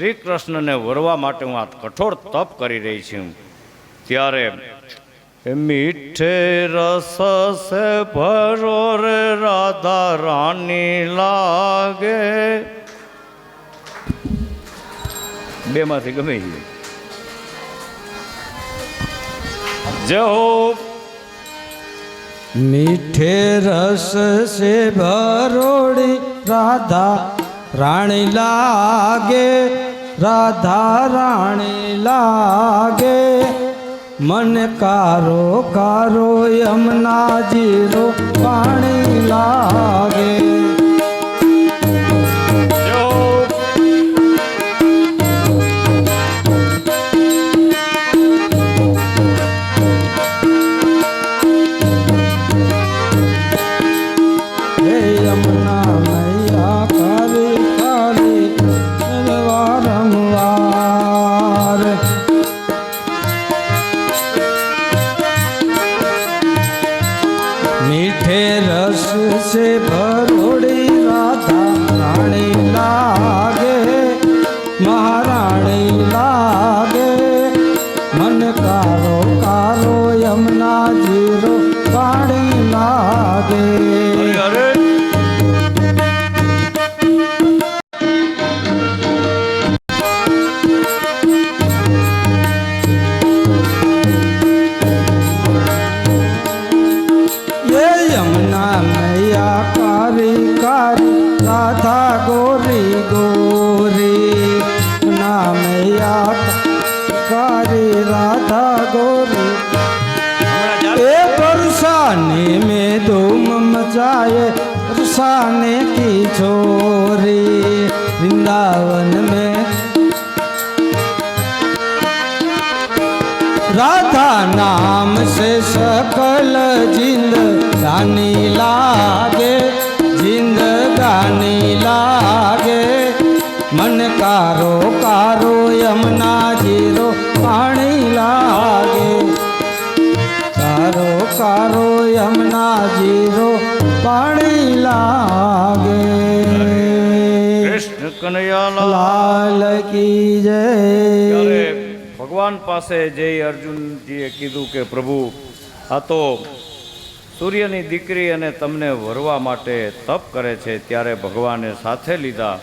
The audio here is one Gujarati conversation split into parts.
શ્રી કૃષ્ણને વરવા માટે હું આ કઠોર તપ કરી રહી છું, ત્યારે મીઠે રસ સે ભરો રે રાધા રાની લાગે, બે માંથી ગમે જય હો। मीठे रस से भरोड़ी राधा रानी लागे, राधा रानी लागे, मन कारो कारो यमुना जीरो पानी लागे। यमुना मैया काली काली वारंवार, मीठे रस से भरोड़ी राधा रानी लागे, महारानी लागे, मन कारो कारो यमुना जीरो पानी लागे। यमुना मैया कारी कारी राधा गोरी गोरी, ना मैया कारी राधा गोरी, एक रुसाने में धूम मचाए रुसाने की छोरी, वृंदावन में राधा नाम से सकल जिंदगानी लागे, जिंदगानी लागे, मन कारो कारो यमुना जीरो पानी लागे, कारो कारो यमुना जीरो पानी लागे। कृष्ण कन्हैया लाल की जय। ભગવાન પાસે જઈ અર્જુનજીએ કીધું કે પ્રભુ આ તો સૂર્યની દીકરી અને તમને વરવા માટે તપ કરે છે, ત્યારે ભગવાને સાથે લીધા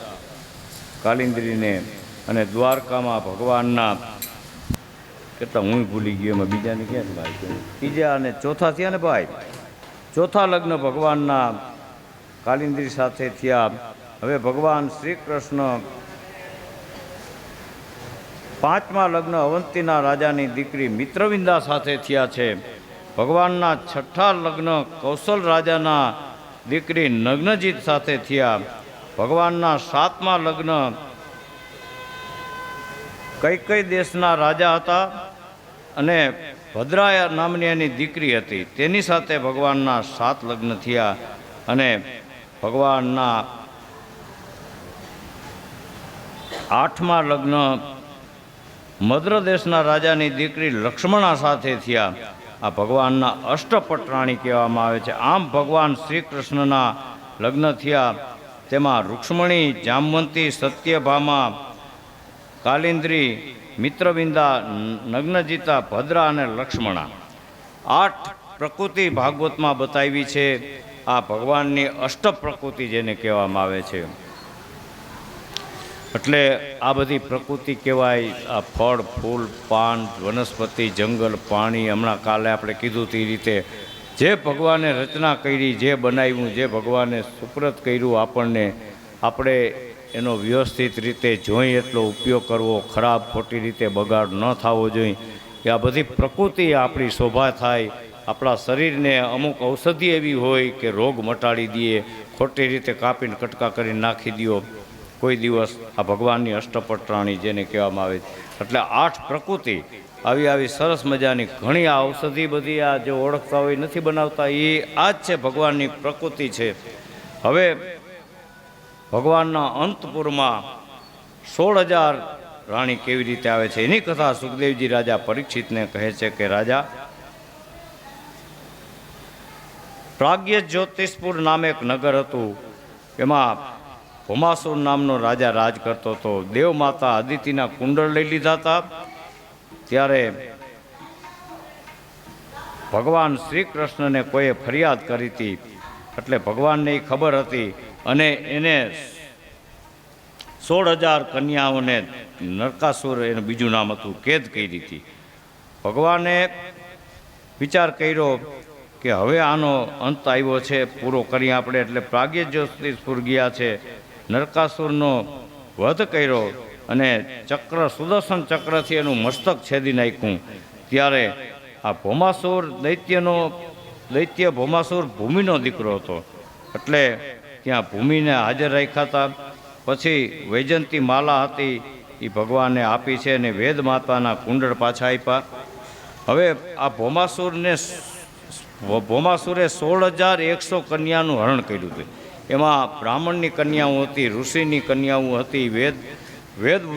કાલિંદ્રીને અને દ્વારકામાં ભગવાનના કેટલા હું ભૂલી ગયો એમાં બીજાને ક્યાં ભાઈ ત્રીજા અને ચોથા થયા ને ભાઈ, ચોથા લગ્ન ભગવાનના કાલિંદ્રી સાથે થયા। હવે ભગવાન શ્રી કૃષ્ણ પાંચમા લગ્ન અવંતીના રાજાની દીકરી મિત્રવિંદા સાથે થયા છે। ભગવાનના છઠ્ઠા લગ્ન કૌશલ રાજાના દીકરી નગ્નજીત સાથે થયા। ભગવાનના સાતમા લગ્ન કઈ દેશના રાજા હતા અને ભદ્રાયા નામની એની દીકરી હતી, તેની સાથે ભગવાનના 7 લગ્ન થયા। અને ભગવાનના 8મા લગ્ન મદ્ર દેશના રાજાની દીકરી લક્ષ્મણા સાથે થયા। આ ભગવાનના અષ્ટપટરાણી કહેવામાં આવે છે। આમ ભગવાન શ્રી કૃષ્ણના લગ્ન થયા, તેમાં રૂક્ષ્મણી, જામવંતી, સત્યભામા, કાલિંદ્રી, મિત્રવિંદા, નગ્નજીતા, ભદ્રા અને લક્ષ્મણા 8 પ્રકૃતિ ભાગવતમાં બતાવી છે। આ ભગવાનની અષ્ટપ્રકૃતિ જેને કહેવામાં આવે છે। એટલે આ બધી પ્રકૃતિ કહેવાય। આ ફળ, ફૂલ, પાન, વનસ્પતિ, જંગલ, પાણી, હમણાં કાલે આપણે કીધું તે રીતે જે ભગવાને રચના કરી, જે બનાવ્યું, જે ભગવાને સુપ્રત કર્યું આપણને, આપણે એનો વ્યવસ્થિત રીતે જોઈ એટલો ઉપયોગ કરવો, ખરાબ ખોટી રીતે બગાડ ન થવો જોઈએ। કે આ બધી પ્રકૃતિ આપણી શોભા થાય, આપણા શરીરને અમુક ઔષધિ એવી હોય કે રોગ મટાડી દઈએ, ખોટી રીતે કાપીને કટકા કરીને નાખી દો કોઈ દિવસ। આ ભગવાનની અષ્ટપટરાણી જેને કહેવામાં આવે છે। એટલે 8 પ્રકૃતિ આવી સરસ મજાની ઘણી આ ઔષધિ બધી આ જે ઓળખતા હોય નથી બનાવતા, એ આ જ છે ભગવાનની પ્રકૃતિ છે। હવે ભગવાનના અંતપુરમાં 16,000 રાણી કેવી રીતે આવે છે એની કથા સુખદેવજી રાજા પરીક્ષિતને કહે છે કે રાજા, પ્રાગ્ય જ્યોતિષપુર નામે એક નગર હતું, એમાં ભોમાસુર નામનો રાજા રાજ કરતો હતો. દેવ માતા અદિતિના કુંડળ લઈ લીધા હતા. ત્યારે ભગવાન શ્રી કૃષ્ણને કોઈએ ફરિયાદ કરી હતી, એટલે ભગવાનને એ ખબર હતી અને એને 16,000 કન્યાઓને નરકાસુર એનું બીજું નામ હતું કેદ કરી હતી. ભગવાને વિચાર કર્યો કે હવે આનો અંત આવ્યો છે, પૂરો કરી આપણે, એટલે પ્રાગ્ય જ્યોતિષપુર ગયા છે, નરકાસુરનો વધ કર્યો અને ચક્ર સુદર્શન ચક્રથી એનું મસ્તક છેદી નાખ્યું. ત્યારે આ ભોમાસુર દૈત્ય ભોમાસુર ભૂમિનો દીકરો હતો, એટલે ત્યાં ભૂમિને હાજર રાખ્યા હતા. પછી વૈજંતી માલા હતી એ ભગવાને આપી છે અને વેદ માતાના કુંડળ પાછા આપ્યા. હવે આ ભોમાસુરે 16,100 કન્યાનું હરણ કર્યું હતું. એમાં બ્રાહ્મણની કન્યાઓ હતી, ઋષિની કન્યાઓ હતી,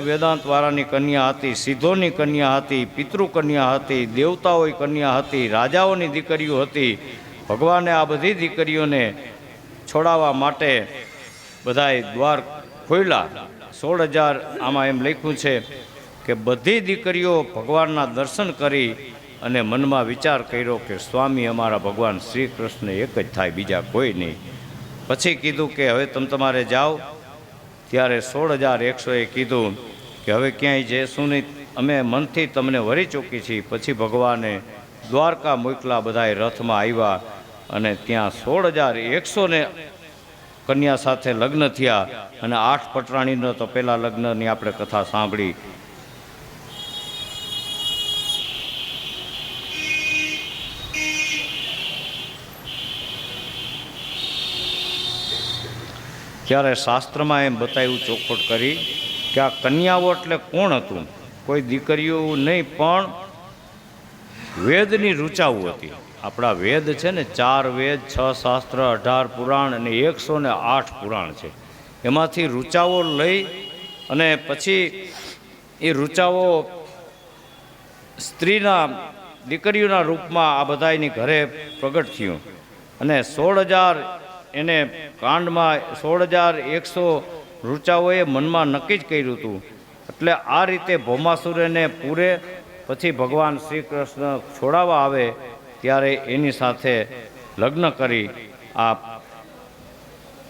વેદાંતવાળાની કન્યા હતી, સિદ્ધોની કન્યા હતી, પિતૃ કન્યા હતી, દેવતાઓની કન્યા હતી, રાજાઓની દીકરીઓ હતી. ભગવાને આ બધી દીકરીઓને છોડાવવા માટે બધાએ દ્વાર ખોલ્યા. 16,000 આમાં એમ લખ્યું છે કે બધી દીકરીઓ ભગવાનના દર્શન કરી અને મનમાં વિચાર કર્યો કે સ્વામી અમારા ભગવાન શ્રી કૃષ્ણ એક જ થાય, બીજા કોઈ નહીં. પછી કીધું કે હવે તમે તમારે જાઓ. ત્યારે 16,100એ કીધું કે હવે ક્યાંય જઈશું નહીં, અમે મનથી તમને વરી ચૂકી છીએ. પછી ભગવાને દ્વારકા મોકલા, બધાએ રથમાં આવ્યા અને ત્યાં 16,100ને કન્યા સાથે લગ્ન થયા. અને 8 પટરાણીનો તો પહેલા લગ્નની આપણે કથા સાંભળી. ત્યારે શાસ્ત્રમાં એમ બતાવ્યું, ચોખવટ કરી કે આ કન્યાઓ એટલે કોણ હતું? કોઈ દીકરીઓ નહીં, પણ વેદની ઋચાઓ હતી. આપણા વેદ છે ને 4 વેદ, 6 શાસ્ત્ર, 18 પુરાણ અને 108 પુરાણ છે. એમાંથી ઋચાઓ લઈ અને પછી એ ઋચાઓ સ્ત્રીના દીકરીઓના રૂપમાં આ બધાની ઘરે પ્રગટ થયું. અને 16,000 એને કાંડમાં 16,100 ઋચાઓએ મનમાં નક્કી જ કર્યું હતું. એટલે આ રીતે ભૌમાસુરને પૂરે. પછી ભગવાન શ્રી કૃષ્ણ છોડાવવા આવે ત્યારે એની સાથે લગ્ન કરી. આ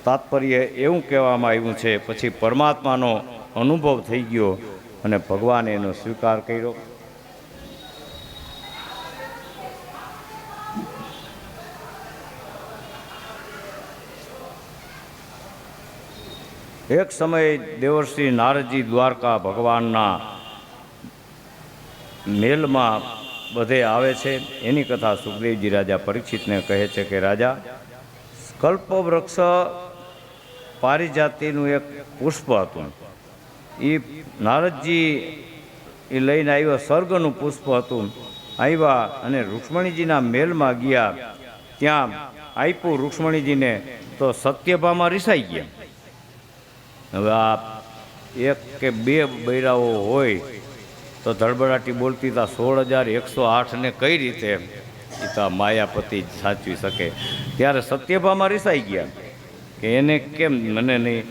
તાત્પર્ય એવું કહેવામાં આવ્યું છે. પછી પરમાત્માનો અનુભવ થઈ ગયો અને ભગવાને એનો સ્વીકાર કર્યો. એક સમયે દેવર્ષિ નારદજી દ્વારકા ભગવાનના મેલમાં બધે આવે છે. એની કથા સુખદેવજી રાજા પરીક્ષિતને કહે છે કે રાજા, કલ્પવૃક્ષ પારિજાતિનું એક પુષ્પ હતું. એ નારદજી એ લઈને આવ્યો, સ્વર્ગનું પુષ્પ હતું. આવ્યા અને રૂક્ષ્મણીજીના મેલમાં ગયા. ત્યાં આપ્યું રૂક્ષ્મણીજીને તો સત્યભામાં રિસાઈ ગયા. હવે આ 1 કે 2 બૈરાઓ હોય તો ધડબડાટી બોલતી હતા. 16,108ને કઈ રીતે એ તો માયાપતિ જ સાચવી શકે. ત્યારે સત્યભામાં રિસાઈ ગયા કે એને કેમ મને નહીં.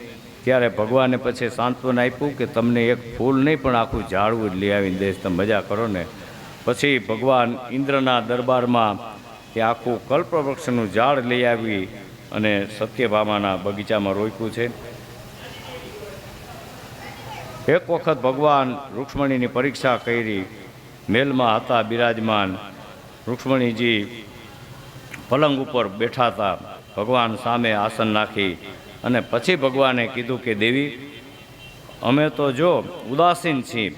ત્યારે ભગવાને પછી સાંત્વન આપ્યું કે તમને એક ફૂલ નહીં પણ આખું ઝાડવું જ લઈ આવીને દઈશ, તમે મજા કરો ને. પછી ભગવાન ઇન્દ્રના દરબારમાં તે આખું કલ્પવૃક્ષનું ઝાડ લઈ આવી અને સત્યભામાના બગીચામાં રોપ્યું છે. એક વખત ભગવાન રૂક્ષ્મણીની પરીક્ષા કરી. મહેલમાં હતા બિરાજમાન. રૂક્ષ્મણીજી પલંગ ઉપર બેઠા હતા. ભગવાન સામે આસન નાખી અને પછી ભગવાને કીધું કે દેવી, અમે તો જો ઉદાસીન છીએ.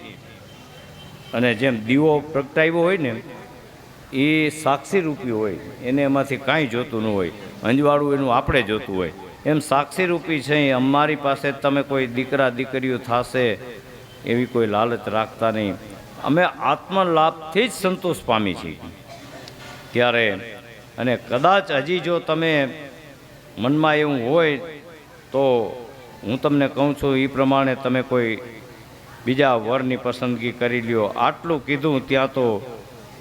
અને જેમ દીવો પ્રગટાવ્યો હોય ને એ સાક્ષી રૂપી હોય, એને એમાંથી કાંઈ જોતું ન હોય, અંજવાળું એનું આપણે જોતું હોય. એમ સાક્ષી રૂપી છે. અમારી પાસે તમે કોઈ દીકરા દીકરીઓ થશે એવી કોઈ લાલચ રાખતા નહીં. અમે આત્મલાભથી જ સંતોષ પામી છીએ. ત્યારે અને કદાચ હજી જો તમે મનમાં એવું હોય તો હું તમને કહું છું એ પ્રમાણે તમે કોઈ બીજા વરની પસંદગી કરી લ્યો. આટલું કીધું ત્યાં તો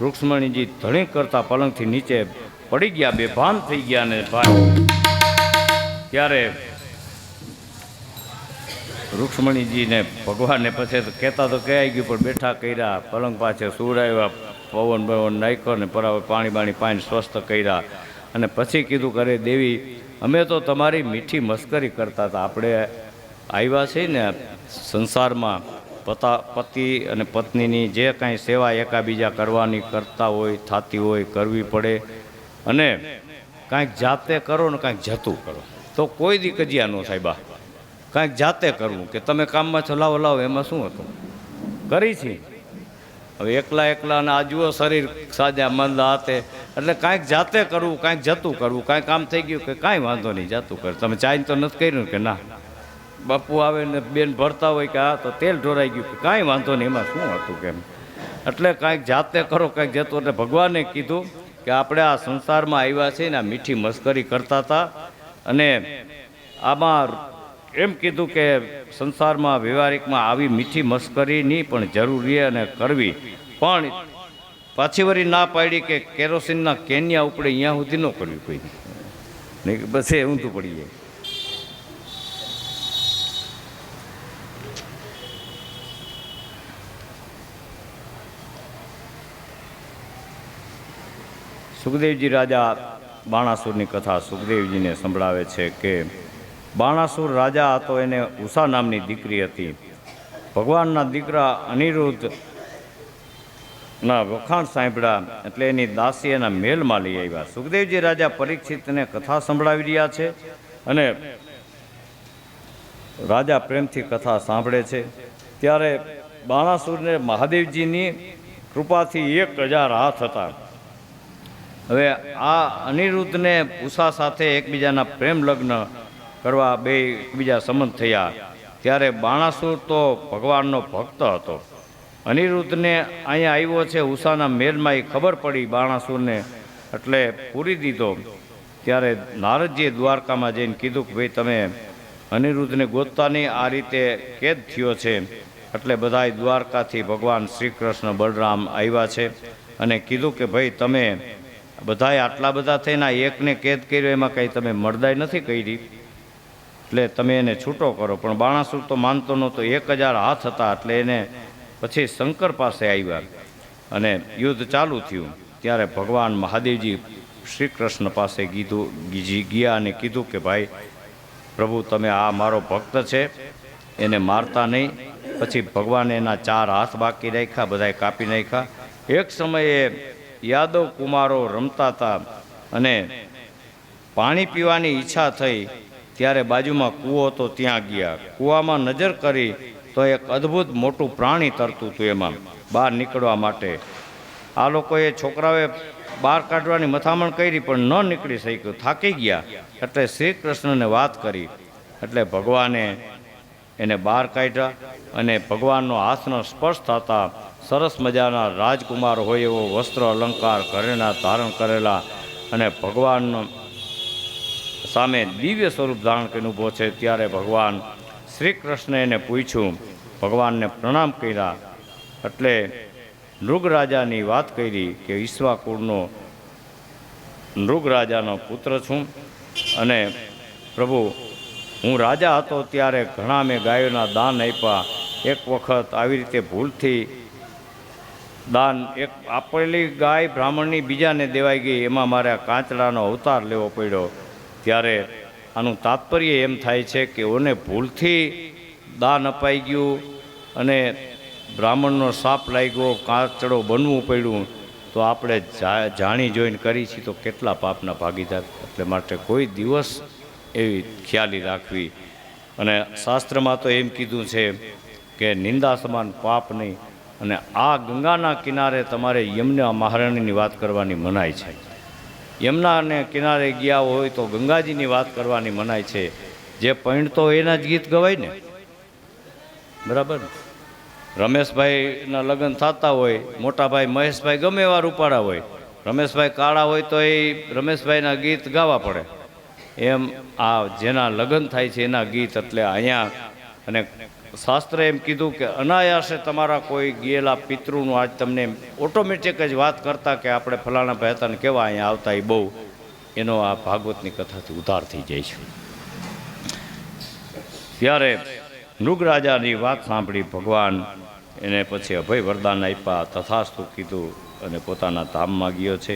રૂક્ષ્મણીજી ધણી કરતા પલંગથી નીચે પડી ગયા, બેભાન થઈ ગયા. ને ભાઈ ત્યારે રૂક્ષ્મણીજીને ભગવાનને પછી તો કહેતા તો કહેવાય ગયું, પણ બેઠા કર્યા, પલંગ પાછે સુવડાવ્યા, પવન બવન નાખ્યો ને પરાવે પાણી બાણી પાણી સ્વસ્થ કર્યા. અને પછી કીધું કરે દેવી અમે તો તમારી મીઠી મસ્કરી કરતા હતા. આપણે આવ્યા છીએ ને સંસારમાં પતિ અને પત્નીની જે કાંઈ સેવા એકાબીજા કરવાની કરતા હોય થતી હોય કરવી પડે, અને કાંઈક જાતે કરો ને કાંઈક જતું કરો તો કોઈ દી કજિયા ન થાય. બા કાંઈક જાતે કરવું કે તમે કામમાં છો લાવો લાવો એમાં શું હતું, કરી છે. હવે એકલા અને આ જુઓ શરીર સાજા મંદ હાથે, એટલે કાંઈક જાતે કરવું, કાંઈક જતું કરવું. કાંઈ કામ થઈ ગયું કે કાંઈ વાંધો નહીં જાતું કર. તમે ચાઈને તો નથી કર્યું કે ના, બાપુ આવે ને બેન ભરતા હોય કે હા તો તેલ ઢોરાઈ ગયું કે કાંઈ વાંધો નહીં એમાં શું હતું કેમ. એટલે કાંઈક જાતે કરો કાંઈક જતું. એટલે ભગવાને કીધું કે આપણે આ સંસારમાં આવ્યા છે ને આ મીઠી મસ્કરી કરતા હતા, અને આમાં એમ કીધું કે સંસારમાં વ્યવહારિકમાં આવી મીઠી મસ્કરીની પણ જરૂરી અને કરવી, પણ પાછી વળી ના પાડી કે કેરોસીનના કેન્યા ઉપડે અહીંયા સુધી ન કરવી કોઈ નહીં, બસ એ ઊંધું પડી જાય. સુખદેવજી રાજા બાણાસુરની કથા સુખદેવજીને સંભળાવે છે કે બાણાસુર રાજા હતો, એને ઉષા નામની દીકરી હતી. ભગવાનના દીકરા અનિરુદ્ધના વખાણ સાંભળ્યા એટલે એની દાસી એના મહેલમાં લઈ આવ્યા. સુખદેવજી રાજા પરીક્ષિતને કથા સંભળાવી રહ્યા છે, અને રાજા પ્રેમથી કથા સાંભળે છે. ત્યારે બાણાસુરને મહાદેવજીની કૃપાથી 1000 હાથ હતા. હવે આ અનિરુદ્ધને ઉષા સાથે એકબીજાના પ્રેમ લગ્ન કરવા બે એકબીજા સંબંધ થયા. ત્યારે બાણાસુર તો ભગવાનનો ભક્ત હતો. અનિરુદ્ધને અહીંયા આવ્યો છે ઉષાના મહેલમાં, એ ખબર પડી બાણાસુરને, એટલે પૂરી દીધો. ત્યારે નારદજીએ દ્વારકામાં જઈને કીધું કે ભાઈ તમે અનિરુદ્ધને ગોતતા નહીં, આ રીતે કેદ થયો છે. એટલે બધાય દ્વારકાથી ભગવાન શ્રી કૃષ્ણ બલરામ આવ્યા છે અને કીધું કે ભાઈ તમે બધાય આટલા બધા થઈને એકને કેદ કર્યો, એમાં કંઈ તમે મરદાઈ નથી કરી, એટલે તમે એને છૂટો કરો. પણ બાણાસુર તો માનતો નહોતો. 1000 હાથ હતા. એટલે એને પછી શંકર પાસે આવ્યા અને યુદ્ધ ચાલુ થયું. ત્યારે ભગવાન મહાદેવજી શ્રી કૃષ્ણ પાસે ગયા અને કીધું કે ભાઈ પ્રભુ તમે આ મારો ભક્ત છે એને મારતા નહીં. પછી ભગવાને એના 4 હાથ બાકી રાખ્યા, બધાએ કાપી નાખ્યા. એક સમયે યાદવ કુમારો રમતા હતા અને પાણી પીવાની ઈચ્છા થઈ. ત્યારે બાજુમાં કૂવો હતો, ત્યાં ગયા. કૂવામાં નજર કરી તો એક અદ્ભુત મોટું પ્રાણી તરતું હતું. એમાં બહાર નીકળવા માટે આ લોકોએ છોકરાઓએ બહાર કાઢવાની મથામણ કરી, પણ ન નીકળી શક્યું, થાકી ગયા. એટલે શ્રી કૃષ્ણને વાત કરી, એટલે ભગવાને એને બહાર કાઢ્યા. અને ભગવાનનો હાથનો સ્પર્શ થતા સરસ મજાના રાજકુમાર હોય એવો વસ્ત્ર અલંકાર ઘરેણા ધારણ કરેલા અને ભગવાનનો સામે દિવ્ય સ્વરૂપ ધારણ કરીને ઊભો છે. ત્યારે ભગવાન શ્રી કૃષ્ણે એને પૂછ્યું, ભગવાનને પ્રણામ કર્યા. એટલે નૃગરાજાની વાત કરી કે ઈશ્વાકુળનો નૃગરાજાનો પુત્ર છું, અને પ્રભુ હું રાજા હતો ત્યારે ઘણા મેં ગાયોના દાન આપ્યા. એક વખત આવી રીતે ભૂલથી દાન એક આપેલી ગાય બ્રાહ્મણની બીજાને દેવાઈ ગઈ, એમાં મારે કાંચડાનો અવતાર લેવો પડ્યો. ત્યારે આનું તાત્પર્ય એમ થાય છે કે ઓને ભૂલથી દાન અપાઈ ગયું અને બ્રાહ્મણનો સાપ લાગ્યો, કાચડો બનવું પડ્યું, તો આપણે જાણી જોઈને કરી છીએ તો કેટલા પાપના ભાગીદાર. એટલે માટે કોઈ દિવસ એવી ખ્યાલી રાખવી. અને શાસ્ત્રમાં તો એમ કીધું છે કે નિંદા સમાન પાપ નહીં. અને આ ગંગાના કિનારે તમારે યમુના મહારાણીની વાત કરવાની મનાઈ છે. યમુનાને કિનારે ગયા હોય તો ગંગાજીની વાત કરવાની મનાઈ છે. જે પૈણતો હોય એના જ ગીત ગવાય ને, બરાબર. રમેશભાઈના લગ્ન થતા હોય, મોટાભાઈ મહેશભાઈ ગમે એવા રૂપાળા હોય, રમેશભાઈ કાળા હોય તો એ રમેશભાઈના ગીત ગાવા પડે. એમ આ જેના લગ્ન થાય છે એના ગીત. એટલે અહીંયા અને શાસ્ત્રે એમ કીધું કે અનાયાસે તમારા કોઈ ગયેલા પિતૃનું આજ તમને ઓટોમેટિક જ વાત કરતા કે આપણે ફલાણા ભાઈ હતા ને કેવા અહીંયા આવતા, એ બહુ એનો આ ભાગવતની કથાથી ઉદ્ધાર થઈ જાય છે. ત્યારે મૃગરાજાની વાત સાંભળી ભગવાન એને પછી અભય વરદાન આપ્યા, તથાસ્તુ કીધું અને પોતાના ધામમાં ગયો છે.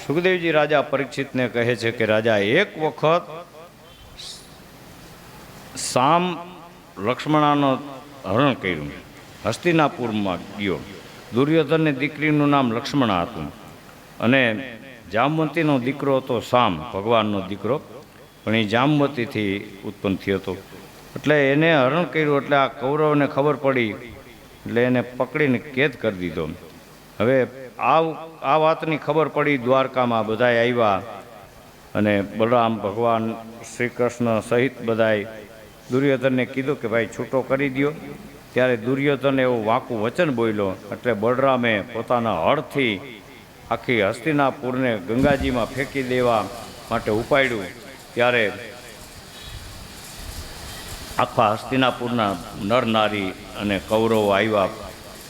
સુખદેવજી રાજા પરીક્ષિતને કહે છે કે રાજા, એક વખત સામ લક્ષ્મણાનો હરણ કર્યું, હસ્તિનાપુરમાં ગયો. દુર્યોધનની દીકરીનું નામ લક્ષ્મણા હતું અને જામવંતીનો દીકરો હતો સામ, ભગવાનનો દીકરો, પણ એ જામવતીથી ઉત્પન્ન થયો હતો. એટલે એને હરણ કર્યું. એટલે આ કૌરવને ખબર પડી એટલે એને પકડીને કેદ કરી દીધો. હવે આ વાતની ખબર પડી, દ્વારકામાં બધાય આવ્યા અને બલરામ, ભગવાન શ્રી કૃષ્ણ સહિત બધાય દુર્યોધનને કીધું કે ભાઈ છૂટો કરી દો. ત્યારે દુર્યોધન એવું વાંકું વચન બોલ્યો. એટલે બલરામે પોતાના હળથી આખી હસ્તિનાપુરને ગંગાજીમાં ફેંકી દેવા માટે ઉપાડ્યું. ત્યારે આખા હસ્તિનાપુરના નર નારી અને કૌરવો આવ્યા,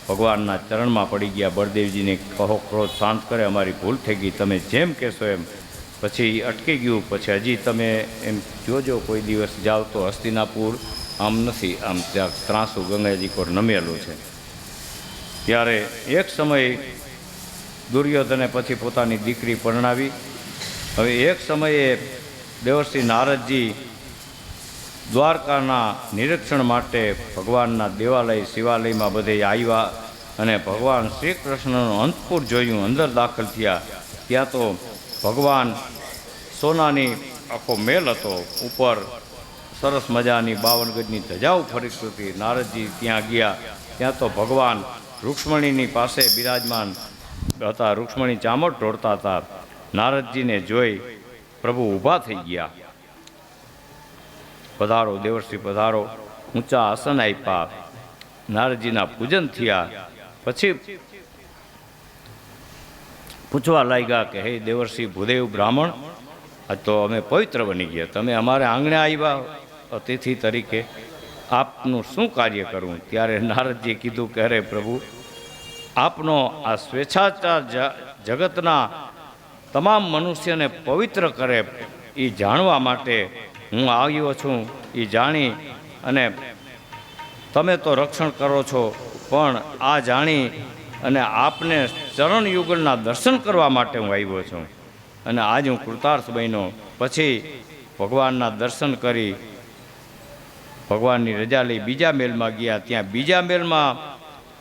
ભગવાનના ચરણમાં પડી ગયા. બળદેવજીને કહો ક્રોધ શાંત કરે, અમારી ભૂલ થઈ ગઈ, તમે જેમ કહેશો એમ. પછી અટકી ગયું. પછી હજી તમે એમ જોજો કોઈ દિવસ જાઓ તો હસ્તિનાપુર આમ નથી, આમ ત્યાં ત્રાસુ ગંગાજી પર નમેલું છે. ત્યારે એક સમય દુર્યોધને પછી પોતાની દીકરી પરણાવી. હવે એક સમયે દેવર્ષિ નારદજી દ્વારકાના નિરીક્ષણ માટે ભગવાનના દેવાલય શિવાલયમાં બધે આવ્યા અને ભગવાન શ્રી કૃષ્ણનું અંતપુર જોયું. અંદર દાખલ થયા. ત્યાં તો ભગવાન સોનાની આખો મેલ હતો, ઉપર સરસ મજાની 52 ગજની ધજાઓ ફરતી હતી. નારદજી ત્યાં ગયા. ત્યાં તો ભગવાન રૂક્ષ્મણીની પાસે બિરાજમાન હતા. રૂક્ષ્મણી ચામડ ઢોળતા હતા. નારદજીને જોઈ પ્રભુ ઊભા થઈ ગયા. પધારો દેવર્ષિ પધારો. ઊંચા આસન આપ્યા. નારદજીના પૂજન થયા. પછી પૂછવા લાગ્યા કે હે દેવર્ષિ ભૂદેવ બ્રાહ્મણ, આ તો અમે પવિત્ર બની ગયા, તમે અમારે આંગણે આવ્યા અતિથિ તરીકે, આપનું શું કાર્ય કરવું? ત્યારે નારદજીએ કીધું કે અરે પ્રભુ, આપનો આ સ્વેચ્છાચાર જગતના તમામ મનુષ્યને પવિત્ર કરે એ જાણવા માટે હું આવ્યો છું. એ જાણી અને તમે તો રક્ષણ કરો છો, પણ આ જાણી અને આપને ચરણ યુગલના દર્શન કરવા માટે હું આવ્યો છું. અને આજ હું કૃતાર્થ બન્યો. પછી ભગવાનના દર્શન કરી ભગવાનની રજા લઈ બીજા મહેલમાં ગયા. ત્યાં બીજા મહેલમાં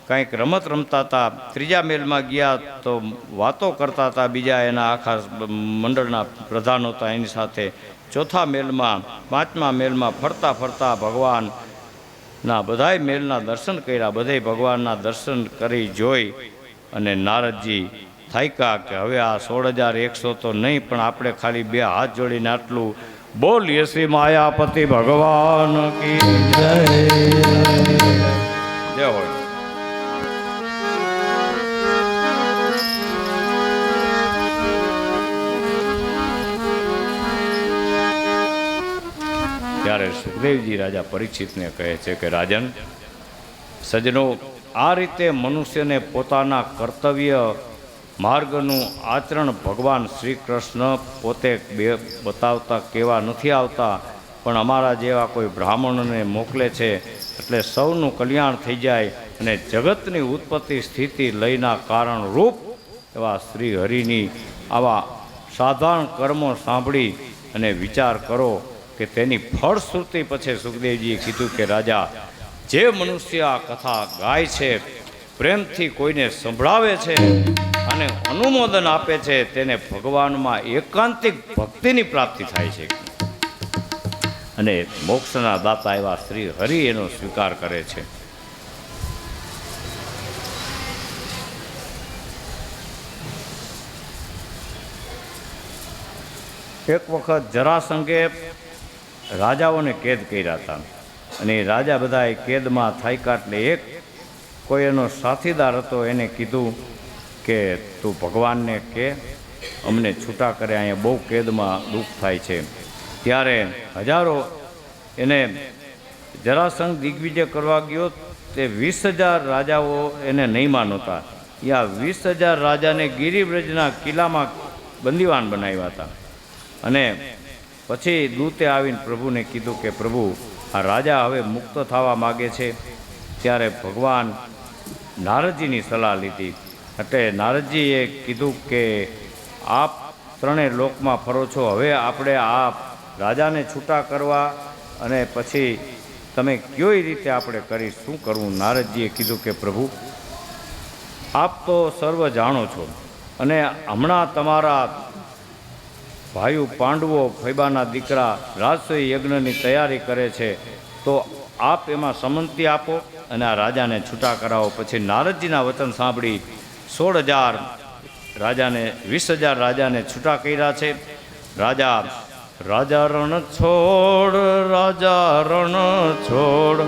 કંઈક રમત રમતા હતા. ત્રીજા મહેલમાં ગયા તો વાતો કરતા હતા બીજા એના આખા મંડળના પ્રધાનો હતા એની સાથે. ચોથા મહેલમાં, પાંચમા મહેલમાં ફરતા ફરતા ભગવાનના બધાય મહેલના દર્શન કર્યા. બધે ભગવાનના દર્શન કરી જોઈ અને નારદજી થાક્યા કે હવે આ 16,100 તો નહીં, પણ આપણે ખાલી 2 હાથ જોડીને આટલું બોલીએ શ્રી માયાપતિ ભગવાન કી જય. જય હોય. ત્યારે સુખદેવજી રાજા પરીક્ષિતને કહે છે કે રાજન, સજ્જનો, આ રીતે મનુષ્યને પોતાના કર્તવ્ય માર્ગનું આચરણ ભગવાન શ્રી કૃષ્ણ પોતે બતાવતા કેવા નથી આવતા, પણ અમારા જેવા કોઈ બ્રાહ્મણોને મોકલે છે એટલે સૌનું કલ્યાણ થઈ જાય અને જગતની ઉત્પત્તિ સ્થિતિ લયના કારણ રૂપ એવા શ્રી હરિની આવા સાધારણ કર્મો સાંભળી અને વિચાર કરો કે તેની ફળશ્રુતિ. પછી સુખદેવજીએ કીધું કે રાજા, જે મનુષ્ય આ કથા ગાય છે, પ્રેમથી કોઈને સંભળાવે છે અને અનુમોદન આપે છે, તેને ભગવાનમાં એકાંતિક ભક્તિની પ્રાપ્તિ થાય છે અને મોક્ષના દાતા એવા શ્રી હરિ એનો સ્વીકાર કરે છે. એક વખત જરાસંઘે રાજાઓને કેદ કર્યા હતા અને રાજા બધા કેદમાં થાક્યા એટલે એક કોઈ એનો સાથીદાર હતો એને કીધું કે તું ભગવાનને કે અમને છૂટા કરે, અહીંયા બહુ કેદમાં દુઃખ થાય છે. ત્યારે હજારો એને જરાસંઘ દિગ્વિજય કરવા ગયો તે 20,000 રાજાઓ એને નહીં માનતા. એ આ 20,000 રાજાને ગિરિવ્રજના કિલ્લામાં બંદીવાન બનાવ્યા હતા. અને પછી દૂતે આવીને પ્રભુને કીધું કે પ્રભુ, આ રાજા હવે મુક્ત થવા માગે છે. ત્યારે ભગવાન નારદજીની સલાહ લીધી. એટલે નારદજીએ કીધું કે આપ ત્રણેય લોકમાં ફરો છો, હવે આપણે આ રાજાને છૂટા કરવા અને પછી તમે કઈ રીતે આપણે કરી શું કરવું. નારદજીએ કીધું કે પ્રભુ, આપ તો સર્વ જાણો છો અને હમણાં તમારા ભાઈઓ પાંડવો ફૈબાના દીકરા રાજસૂય યજ્ઞની તૈયારી કરે છે, તો આપ એમાં સંમતિ આપો અને આ રાજાને છૂટા કરાવો. પછી નારદજીના વચન સાંભળી 16,000 રાજાને 20,000 રાજાને છૂટા કર્યા છે. રાજા રાજા રણ છોડ, રાજા રણ છોડ.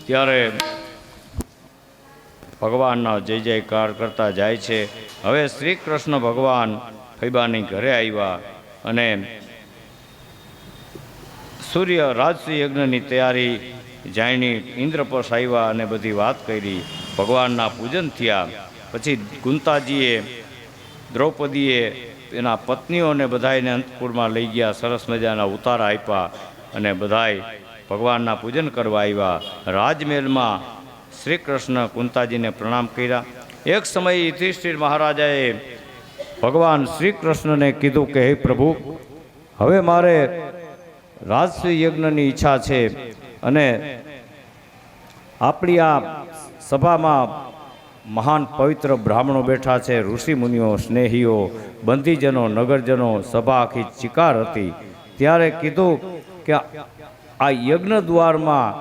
ત્યારે ભગવાનના જય જયકાર કરતા જાય છે. હવે શ્રી કૃષ્ણ ભગવાન ફૈબાની ઘરે આવ્યા અને સૂર્ય રાજસૂય યજ્ઞની તૈયારી જાણી ઇન્દ્રપશ આવ્યા અને બધી વાત કરી. ભગવાનના પૂજન થયા. પછી કુંતાજીએ દ્રૌપદીએ એના પત્નીઓને બધાને અંતપુરમાં લઈ ગયા, સરસ મજાના ઉતારા આપ્યા અને બધાય ભગવાનના પૂજન કરવા આવ્યા. રાજમહેલમાં શ્રી કૃષ્ણ કુંતાજીને પ્રણામ કર્યા. એક સમયે યુધિષ્ઠિર મહારાજાએ ભગવાન શ્રી કૃષ્ણને કીધું કે હે પ્રભુ, હવે મારે રાજસૂય યજ્ઞની ઈચ્છા છે અને આપણી આ સભામાં મહાન પવિત્ર બ્રાહ્મણો બેઠા છે, ઋષિ મુનિઓ, સ્નેહીઓ, બંધીજનો, નગરજનો, સભા આખી ચિકાર હતી. ત્યારે કીધું કે આ યજ્ઞ દ્વારમાં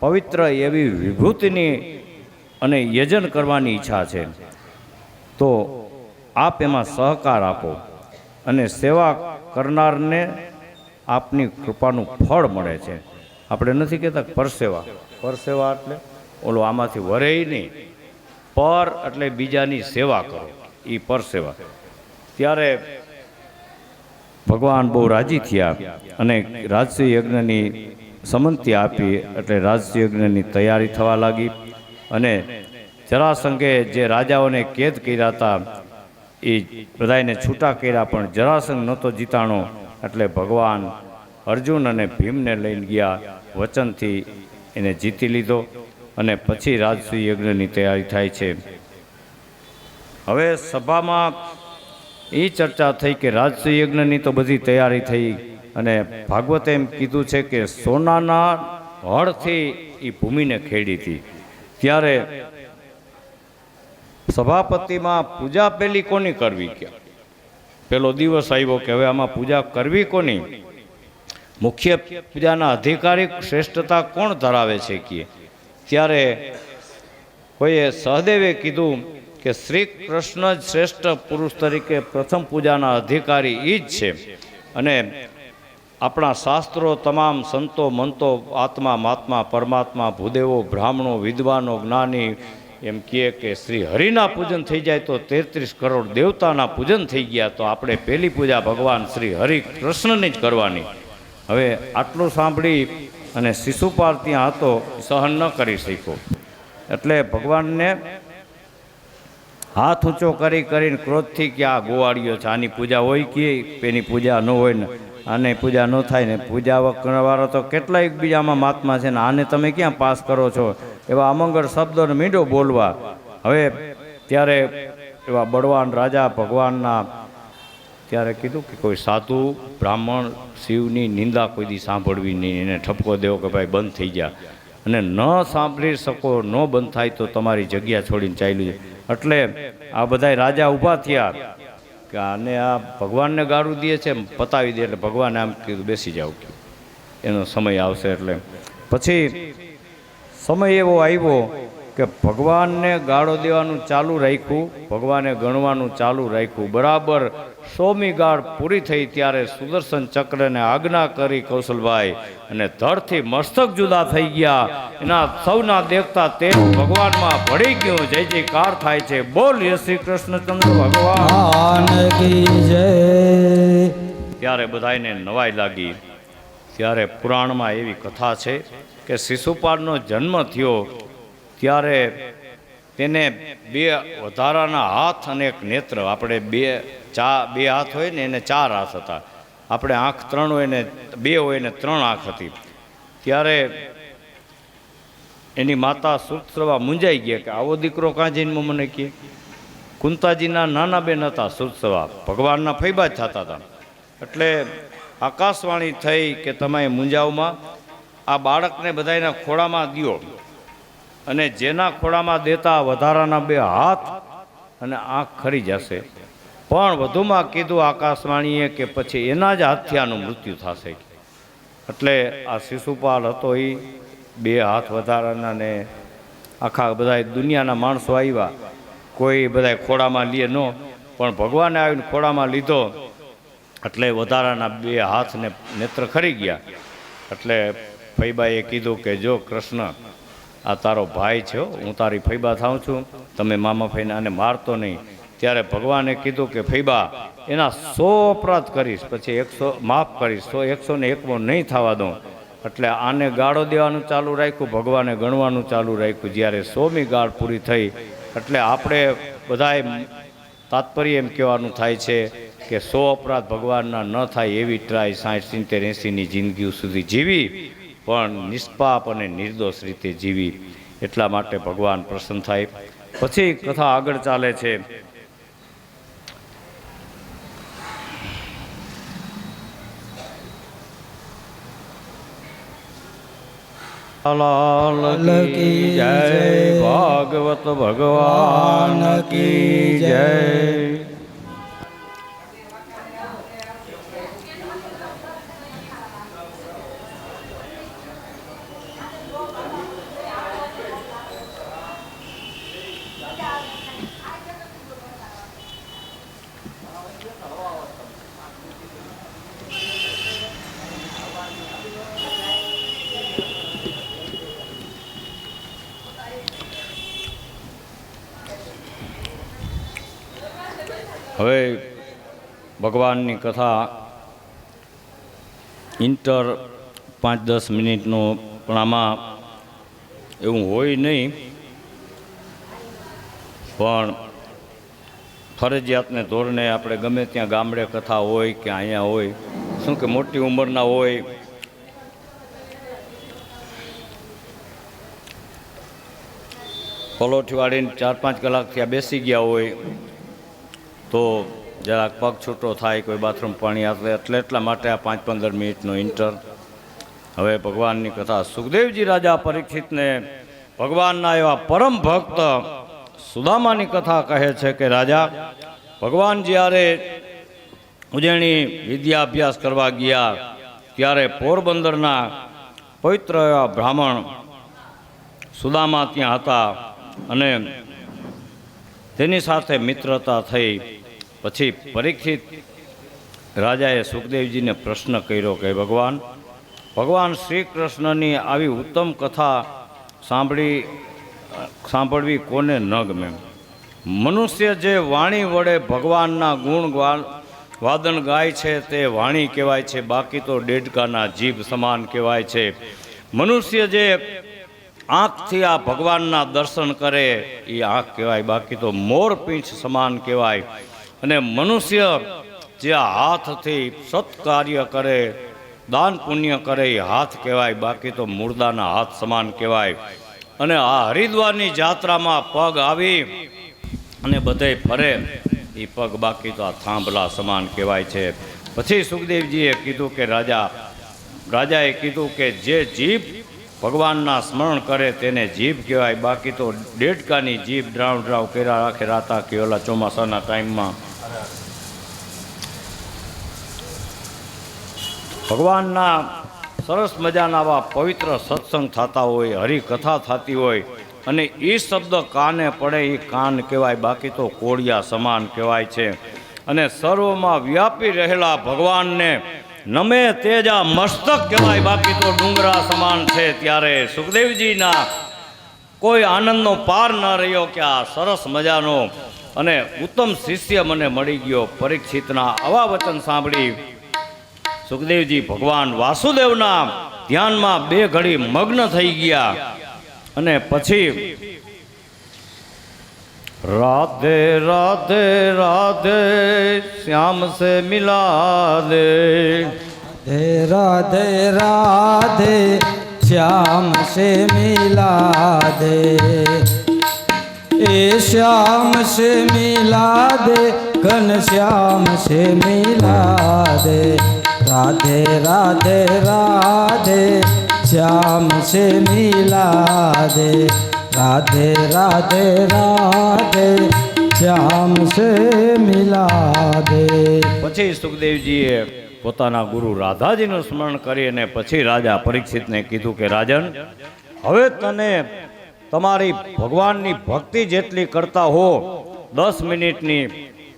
પવિત્ર એવી વિભૂતિની અને યજન કરવાની ઈચ્છા છે, તો આપ એમાં સહકાર આપો અને સેવા કરનારને આપની કૃપાનું ફળ મળે છે. આપણે નથી કહેતા પરસેવા, પરસેવા એટલે ઓલો આમાંથી વરે નહીં, પર એટલે બીજાની સેવા કરો, એ પરસેવા. ત્યારે ભગવાન બહુ રાજી થયા અને રાજસૂય યજ્ઞની સંમતિ આપી. એટલે રાજસૂય યજ્ઞની તૈયારી થવા લાગી. અને જરાસંઘે જે રાજાઓને કેદ કર્યા હતા એ બધાને છૂટા કર્યા, પણ જરાસંઘ નહોતો જીતાણો. એટલે ભગવાન અર્જુન અને ભીમને લઈને ગયા, વચનથી એને જીતી લીધો. અને પછી રાજસૂય યજ્ઞની તૈયારી થાય છે. હવે સભામાં એ ચર્ચા થઈ કે રાજસૂય યજ્ઞની તો બધી તૈયારી થઈ અને ભાગવતે એમ કીધું છે કે સોનાના હળથી એ ભૂમિને ખેડી હતી. ત્યારે સભાપતિમાં પૂજા પેલી કોની કરવી, કે પેલો દિવસ આવ્યો કે હવે આમાં પૂજા કરવી કોની, મુખ્ય પૂજાના અધિકારી શ્રેષ્ઠતા કોણ ધરાવે છે કે. ત્યારે કોઈએ સહદેવે કીધું કે શ્રી કૃષ્ણ જ શ્રેષ્ઠ પુરુષ તરીકે પ્રથમ પૂજાના અધિકારી એ જ છે. અને આપણા શાસ્ત્રો તમામ સંતો મંતો આત્મા મહાત્મા પરમાત્મા ભૂદેવો બ્રાહ્મણો વિદ્વાનો જ્ઞાની એમ કહે કે શ્રી હરિના પૂજન થઈ જાય તો 33 કરોડ દેવતાના પૂજન થઈ ગયા, તો આપણે પહેલી પૂજા ભગવાન શ્રી હરિ કૃષ્ણની જ કરવાની. હવે આટલું સાંભળી અને શિશુપાલ ત્યાં હતો, સહન ન કરી શક્યો. એટલે ભગવાનને હાથ ઊંચો કરીને ક્રોધથી કે આ ગોવાળીઓ છે, આની પૂજા હોય કે એની પૂજા ન હોય ને આને પૂજા ન થાય ને, પૂજા કરવાવાળા તો કેટલાય બીજામાં મહાત્મા છે ને આને તમે ક્યાં પાસ કરો છો, એવા અમંગળ શબ્દોને મીંડો બોલવા. હવે ત્યારે એવા બળવાન રાજા ભગવાનના ત્યારે કીધું કે કોઈ સાધુ બ્રાહ્મણ શિવની નિંદા કોઈ દી સાંભળવી નહીં, એને ઠપકો દેવો કે ભાઈ બંધ થઈ ગયા, અને ન સાંભળી શકો, ન બંધ થાય તો તમારી જગ્યા છોડીને ચાલ્યું જાય. એટલે આ બધા રાજા ઊભા થયા કે આને આ ભગવાનને ગાળું દે છે, પતાવી દે. એટલે ભગવાને આમ કીધું બેસી જાવ, એનો સમય આવશે. એટલે પછી સમય એવો આવ્યો કે ભગવાનને ગાળો દેવાનું ચાલુ રાખ્યું, ભગવાને ગણવાનું ચાલુ રાખ્યું. બરાબર 100મી ગાળ પૂરી થઈ ત્યારે સુદર્શન ચક્રને આજ્ઞા કરી કૌશલભાઈ અને ધડથી મસ્તક જુદા થઈ ગયા. એના સૌના દેખતા તે ભગવાનમાં ભળી ગયું. જય જયકાર થાય છે. બોલ શ્રી કૃષ્ણચંદ્ર ભગવાન કી જય. ત્યારે બધાને નવાઈ લાગી. ત્યારે પુરાણમાં એવી કથા છે કે શિશુપાળનો જન્મ થયો ત્યારે તેને 2 વધારાના હાથ અને એક નેત્ર. આપણે બે હાથ હોય ને એને 4 હાથ હતા. આપણે આંખ 3 હોય ને 2 હોય ને 3 આંખ હતી. ત્યારે એની માતા સુતસ્રવા મૂંઝાઈ ગયા કે આવો દીકરો કાં જઈને મને કહે. કુંતાજીના નાના બેન હતા સુતસ્રવા, ભગવાનના ફૈબા જ થતા હતા. એટલે આકાશવાણી થઈ કે તમે મૂંઝાવમાં આ બાળકને બધાના ખોળામાં દ્યો, અને જેના ખોળામાં દેતા વધારાના 2 હાથ અને આંખ ખરી જશે. પણ વધુમાં કીધું આકાશવાણીએ કે પછી એના જ હાથથી આનું મૃત્યુ થશે. એટલે આ શિશુપાલ હતો એ 2 હાથ વધારાના ને આખા બધા દુનિયાના માણસો આવ્યા, કોઈ બધા ખોળામાં લે ન, પણ ભગવાને આવીને ખોળામાં લીધો એટલે વધારાના 2 હાથ ને નેત્ર ખરી ગયા. એટલે ફૈબાએ કીધું કે જો કૃષ્ણ આ તારો ભાઈ છે, હું તારી ફૈબા થાઉં છું, તમે મામા ફઈને આને મારતો નહીં. ત્યારે ભગવાને કીધું કે ફૈબા એના 100 અપરાધ કરીશ પછી 100 માફ કરીશ, 101 નહીં થવા દઉં. એટલે આને ગાળો દેવાનું ચાલુ રાખ્યું, ભગવાને ગણવાનું ચાલુ રાખ્યું. જ્યારે 100મી ગાળ પૂરી થઈ એટલે આપણે બધાએ તાત્પર્ય એમ કહેવાનું થાય છે કે 100 અપરાધ ભગવાનના ન થાય એવી ટ્રાય 60, 70, 80ની જિંદગીઓ સુધી જીવી, પણ નિષ્પાપ અને નિર્દોષ રીતે જીવી. એટલા માટે ભગવાન પ્રસન્ન થાય. પછી કથા આગળ ચાલે છે. લાલ કી જય, ભાગવત ભગવાન કી જય. હવે ભગવાનની કથા ઇન્ટર 5-10 મિનિટનો, પણ આમાં એવું હોય નહીં. પણ ફરજિયાતને ધોરણે આપણે ગમે ત્યાં ગામડે કથા હોય કે અહીંયા હોય, શું કે મોટી ઉંમરના હોય, પલોઠી વાળીને 4-5 કલાક ત્યાં બેસી ગયા હોય તો જરાક પગ છૂટો થાય, કોઈ બાથરૂમ પાણી આપે, એટલે એટલા માટે આ 5-15 મિનિટનો ઇન્ટર. હવે ભગવાનની કથા. સુખદેવજી રાજા પરીક્ષિતને ભગવાનના એવા પરમ ભક્ત સુદામાની કથા કહે છે કે રાજા, ભગવાન જ્યારે ઉજ્જૈની વિદ્યા અભ્યાસ કરવા ગયા ત્યારે પોરબંદરના પવિત્ર એવા બ્રાહ્મણ સુદામા ત્યાં હતા અને તેની સાથે મિત્રતા થઈ. પછી પરીક્ષિત રાજાએ સુખદેવજીને પ્રશ્ન કર્યો કે ભગવાન શ્રી કૃષ્ણની આવી ઉત્તમ કથા સાંભળવી કોને ન ગમે? મનુષ્ય જે વાણી વડે ભગવાનના ગુણ વાદન ગાય છે તે વાણી કહેવાય છે, બાકી તો ડેડકાના જીભ સમાન કહેવાય છે. મનુષ્ય જે આંખથી આ ભગવાનના દર્શન કરે એ આંખ કહેવાય, બાકી તો મોરપીંછ સમાન કહેવાય. અને મનુષ્ય જે હાથથી સત્કાર્ય કરે, દાન પુણ્ય કરે એ હાથ કહેવાય, બાકી તો મુર્દાના હાથ સમાન કહેવાય. અને આ હરિદ્વારની જાત્રામાં પગ આવી અને બધે ફરે એ પગ, બાકી તો આ થાંભલા સમાન કહેવાય છે. પછી સુખદેવજીએ કીધું કે રાજાએ કીધું કે જે જીભ ભગવાનના સ્મરણ કરે તેને જીભ કહેવાય, બાકી તો ડેડકાની જીભ ડ્રાવ ડ્રાવ કર્યા રાખે રાતા કે ઓલા ચોમાસાના ટાઈમમાં. ભગવાનના સરસ મજાના આવા પવિત્ર સત્સંગ થતા હોય, હરિકથા થતી હોય, અને એ શબ્દ કાને પડે એ કાન કહેવાય, બાકી તો કોળિયા સમાન કહેવાય છે. અને સર્વમાં વ્યાપી રહેલા ભગવાનને નમે તેજા મસ્તક કહેવાય, બાકી તો ડુંગરા સમાન છે. ત્યારે સુખદેવજીના કોઈ આનંદનો પાર ન રહ્યો કે આ સરસ મજાનો અને ઉત્તમ શિષ્ય મને મળી ગયો. પરીક્ષિતના આવા વચન સાંભળી સુખદેવજી ભગવાન વાસુદેવના ધ્યાનમાં બે ઘડી મગ્ન થઈ ગયા અને પછી રાધે રાધે રાધે શ્યામ સે મિલા દે, राधे राधे श्याम से मिला दे, ए श्याम से मिला दे, घन श्याम से मिला दे. राधे राधे राधे श्याम से मिला दे, राधे राधे राधे श्याम से मिला दे. પછી સુખદેવજીએ પોતાના ગુરુ રાધાજીનું સ્મરણ કરી અને પછી રાજા પરીક્ષિતને કીધું કે રાજન, હવે તને તમારી ભગવાનની ભક્તિ જેટલી કરતા હો 10 મિનિટની,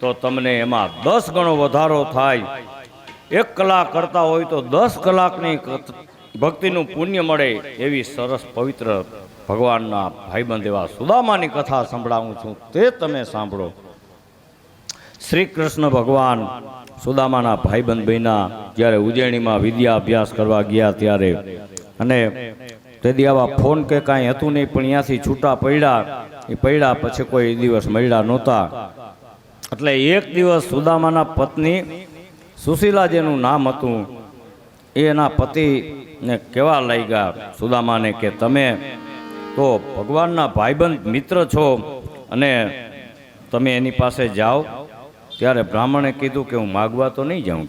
તો તમને એમાં 10 ગણો વધારો થાય. 1 કલાક કરતા હોય તો 10 કલાકની ભક્તિનું પુણ્ય મળે. એવી સરસ પવિત્ર ભગવાનના ભાઈબંધ એવા સુદામાની કથા સંભળાવું છું, તે તમે સાંભળો. શ્રી કૃષ્ણ ભગવાન સુદામાના ભાઈબંધ બન્યા જ્યારે ઉજ્જૈનીમાં વિદ્યા અભ્યાસ કરવા ગયા ત્યારે, અને તેથી આવા ફોન કે કાંઈ હતું નહીં, પણ ત્યાંથી છૂટા પડ્યા પછી કોઈ દિવસ મળ્યા નહોતા. એટલે એક દિવસ સુદામાના પત્ની સુશીલા જેનું નામ હતું, એના પતિને કહેવા લાગ્યા સુદામાને કે તમે તો ભગવાનના ભાઈબંધ મિત્ર છો અને તમે એની પાસે જાઓ. ત્યારે બ્રાહ્મણે કીધું કે હું માગવા તો નહીં જાઉં.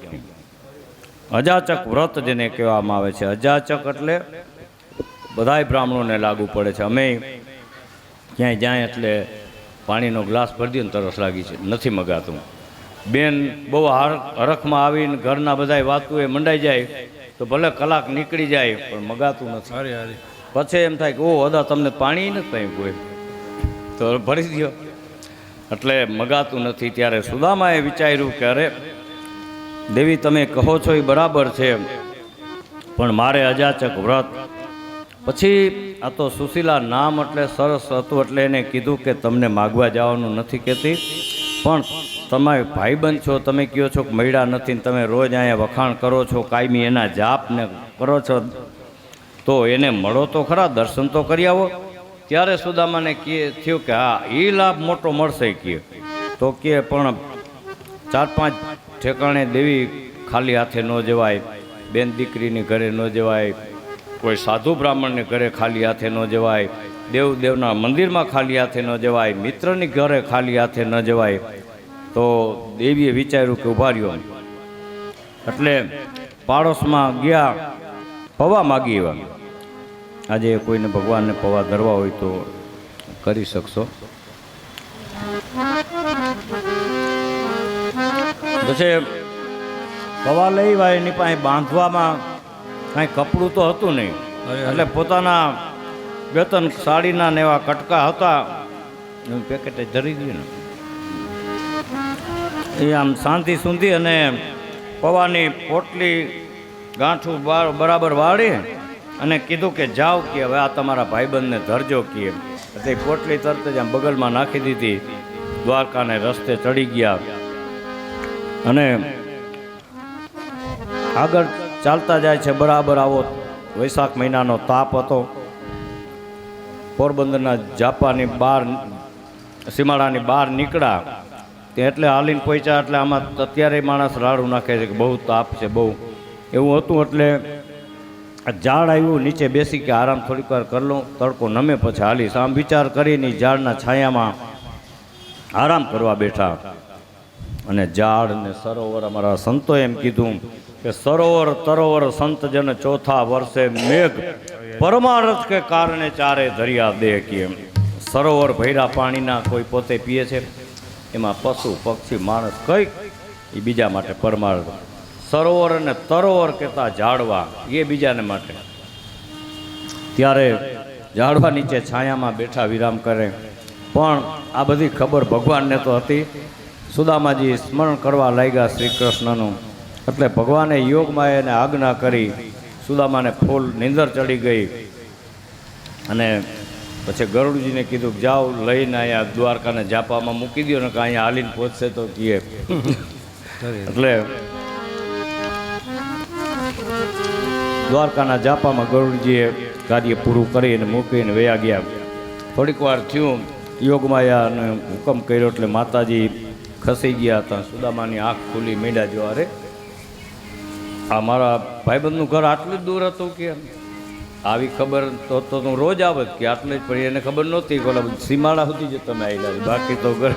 અજાચક વ્રત જેને કહેવામાં આવે છે. અજાચક એટલે બધાય બ્રાહ્મણોને લાગુ પડે છે. અમે ક્યાંય જાય એટલે પાણીનો ગ્લાસ ભરી દઈએ ને તરસ લાગી છે, નથી મગાતું. બેન બહુ હરખમાં આવીને ઘરના બધાય વાતું એ મંડાઈ જાય તો ભલે કલાક નીકળી જાય પણ મગાતું નથી. પછી એમ થાય કે ઓ અદા તમને પાણી નથી પાયું કોઈ, તો ભરી દો, એટલે મગાતું નથી. ત્યારે સુદામાએ વિચાર્યું કે અરે દેવી, તમે કહો છો એ બરાબર છે, પણ મારે અજાચક વ્રત. પછી આ તો સુશીલા નામ એટલે સરસ હતું એટલે એને કીધું કે તમને માગવા જવાનું નથી કહેતી, પણ તમે ભાઈબંધ છો, તમે કહો છો કે મળ્યા નથી ને તમે રોજ અહીંયા વખાણ કરો છો, કાયમી એના જાપ ને કરો છો, તો એને મળો તો ખરા, દર્શન તો કરી આવો. ત્યારે સુદામાને થયું કે હા એ લાભ મોટો મળશે કે, તો કે પણ 4-5 ઠેકાણે દેવી ખાલી હાથે ન જવાય, બેન દીકરીની ઘરે ન જવાય, કોઈ સાધુ બ્રાહ્મણને ઘરે ખાલી હાથે ન જવાય, દેવના મંદિરમાં ખાલી હાથે ન જવાય, મિત્રની ઘરે ખાલી હાથે ન જવાય. તો દેવીએ વિચાર્યું કે ઉભા રહ્યો, એટલે પાડોશમાં ગયા, પવા માગી એવા. આજે કોઈને ભગવાનને પવા ધરવા હોય તો કરી શકશો. પછી પવા લઈ વાય એની પાસે બાંધવામાં કાંઈ કપડું તો હતું નહીં, એટલે પોતાના 2-3 સાડીના ને એવા કટકા હતા, પેકેટે ધરી દીધું ને એ આમ શાંતિ સૂંધી અને પવાની પોટલી ગાંઠું બરાબર વાળી અને કીધું કે જાઓ કે હવે આ તમારા ભાઈબંધને ધરજો કે. એટલે પોટલી તરત જ આમ બગલમાં નાખી દીધી, દ્વારકાને રસ્તે ચડી ગયા અને આગળ ચાલતા જાય છે. બરાબર આવો વૈશાખ મહિનાનો તાપ હતો. પોરબંદરના જાપાની બહાર સીમાડાની બહાર નીકળ્યા તે એટલે હાલીને પહોંચ્યા. એટલે આમાં અત્યારે માણસ રાડું નાખે છે કે બહુ તાપ છે, બહુ એવું હતું. એટલે ઝાડ આવ્યું, નીચે બેસી કે આરામ થોડીક વાર કરી લઉં, તડકો નમે પછી હાલીશ. આમ વિચાર કરીને ઝાડના છાયામાં આરામ કરવા બેઠા. અને ઝાડ ને સરોવર, અમારા સંતોએ એમ કીધું કે સરોવર તરોવર સંત જન ચોથા વર્ષે મેઘ પરમારથ કે કારણે ચારે ધરિયા દે કે. સરોવર ભૈરા પાણીના કોઈ પોતે પીએ છે, એમાં પશુ પક્ષી માણસ કંઈક એ બીજા માટે પરમાર્થ. સરોવર અને તરોવર કહેતા ઝાડવા એ બીજાને માટે. ત્યારે ઝાડવા નીચે છાયામાં બેઠા વિરામ કરે. પણ આ બધી ખબર ભગવાનને તો હતી. સુદામાજી સ્મરણ કરવા લાગ્યા શ્રી કૃષ્ણનું. એટલે ભગવાને યોગમાં એને આજ્ઞા કરી. સુદામાને ફૂલ નીંદર ચડી ગઈ અને પછી ગરુડજીને કીધું કે જાઓ લઈને અહીંયા દ્વારકાને જાપામાં મૂકી દો ને કે અહીંયા હાલીને પહોંચશે તો કીએ. એટલે દ્વારકાના જાપામાં ગરુડજીએ કાર્ય પૂરું કરીને મૂકીને વયા ગયા. થોડીક વાર થયું, યોગમાયાને હુકમ કર્યો એટલે માતાજી ખસી ગયા હતા. સુદામાની આંખ ખુલી મેડા જોવારે આ મારા ભાઈબંધનું ઘર આટલું જ દૂર હતું કે આવી ખબર તો હું રોજ આવત કે આટલે જ, પણ એને ખબર નહોતી કે સીમાડા સુધી જ તમે આવેલા, બાકી તો ઘર.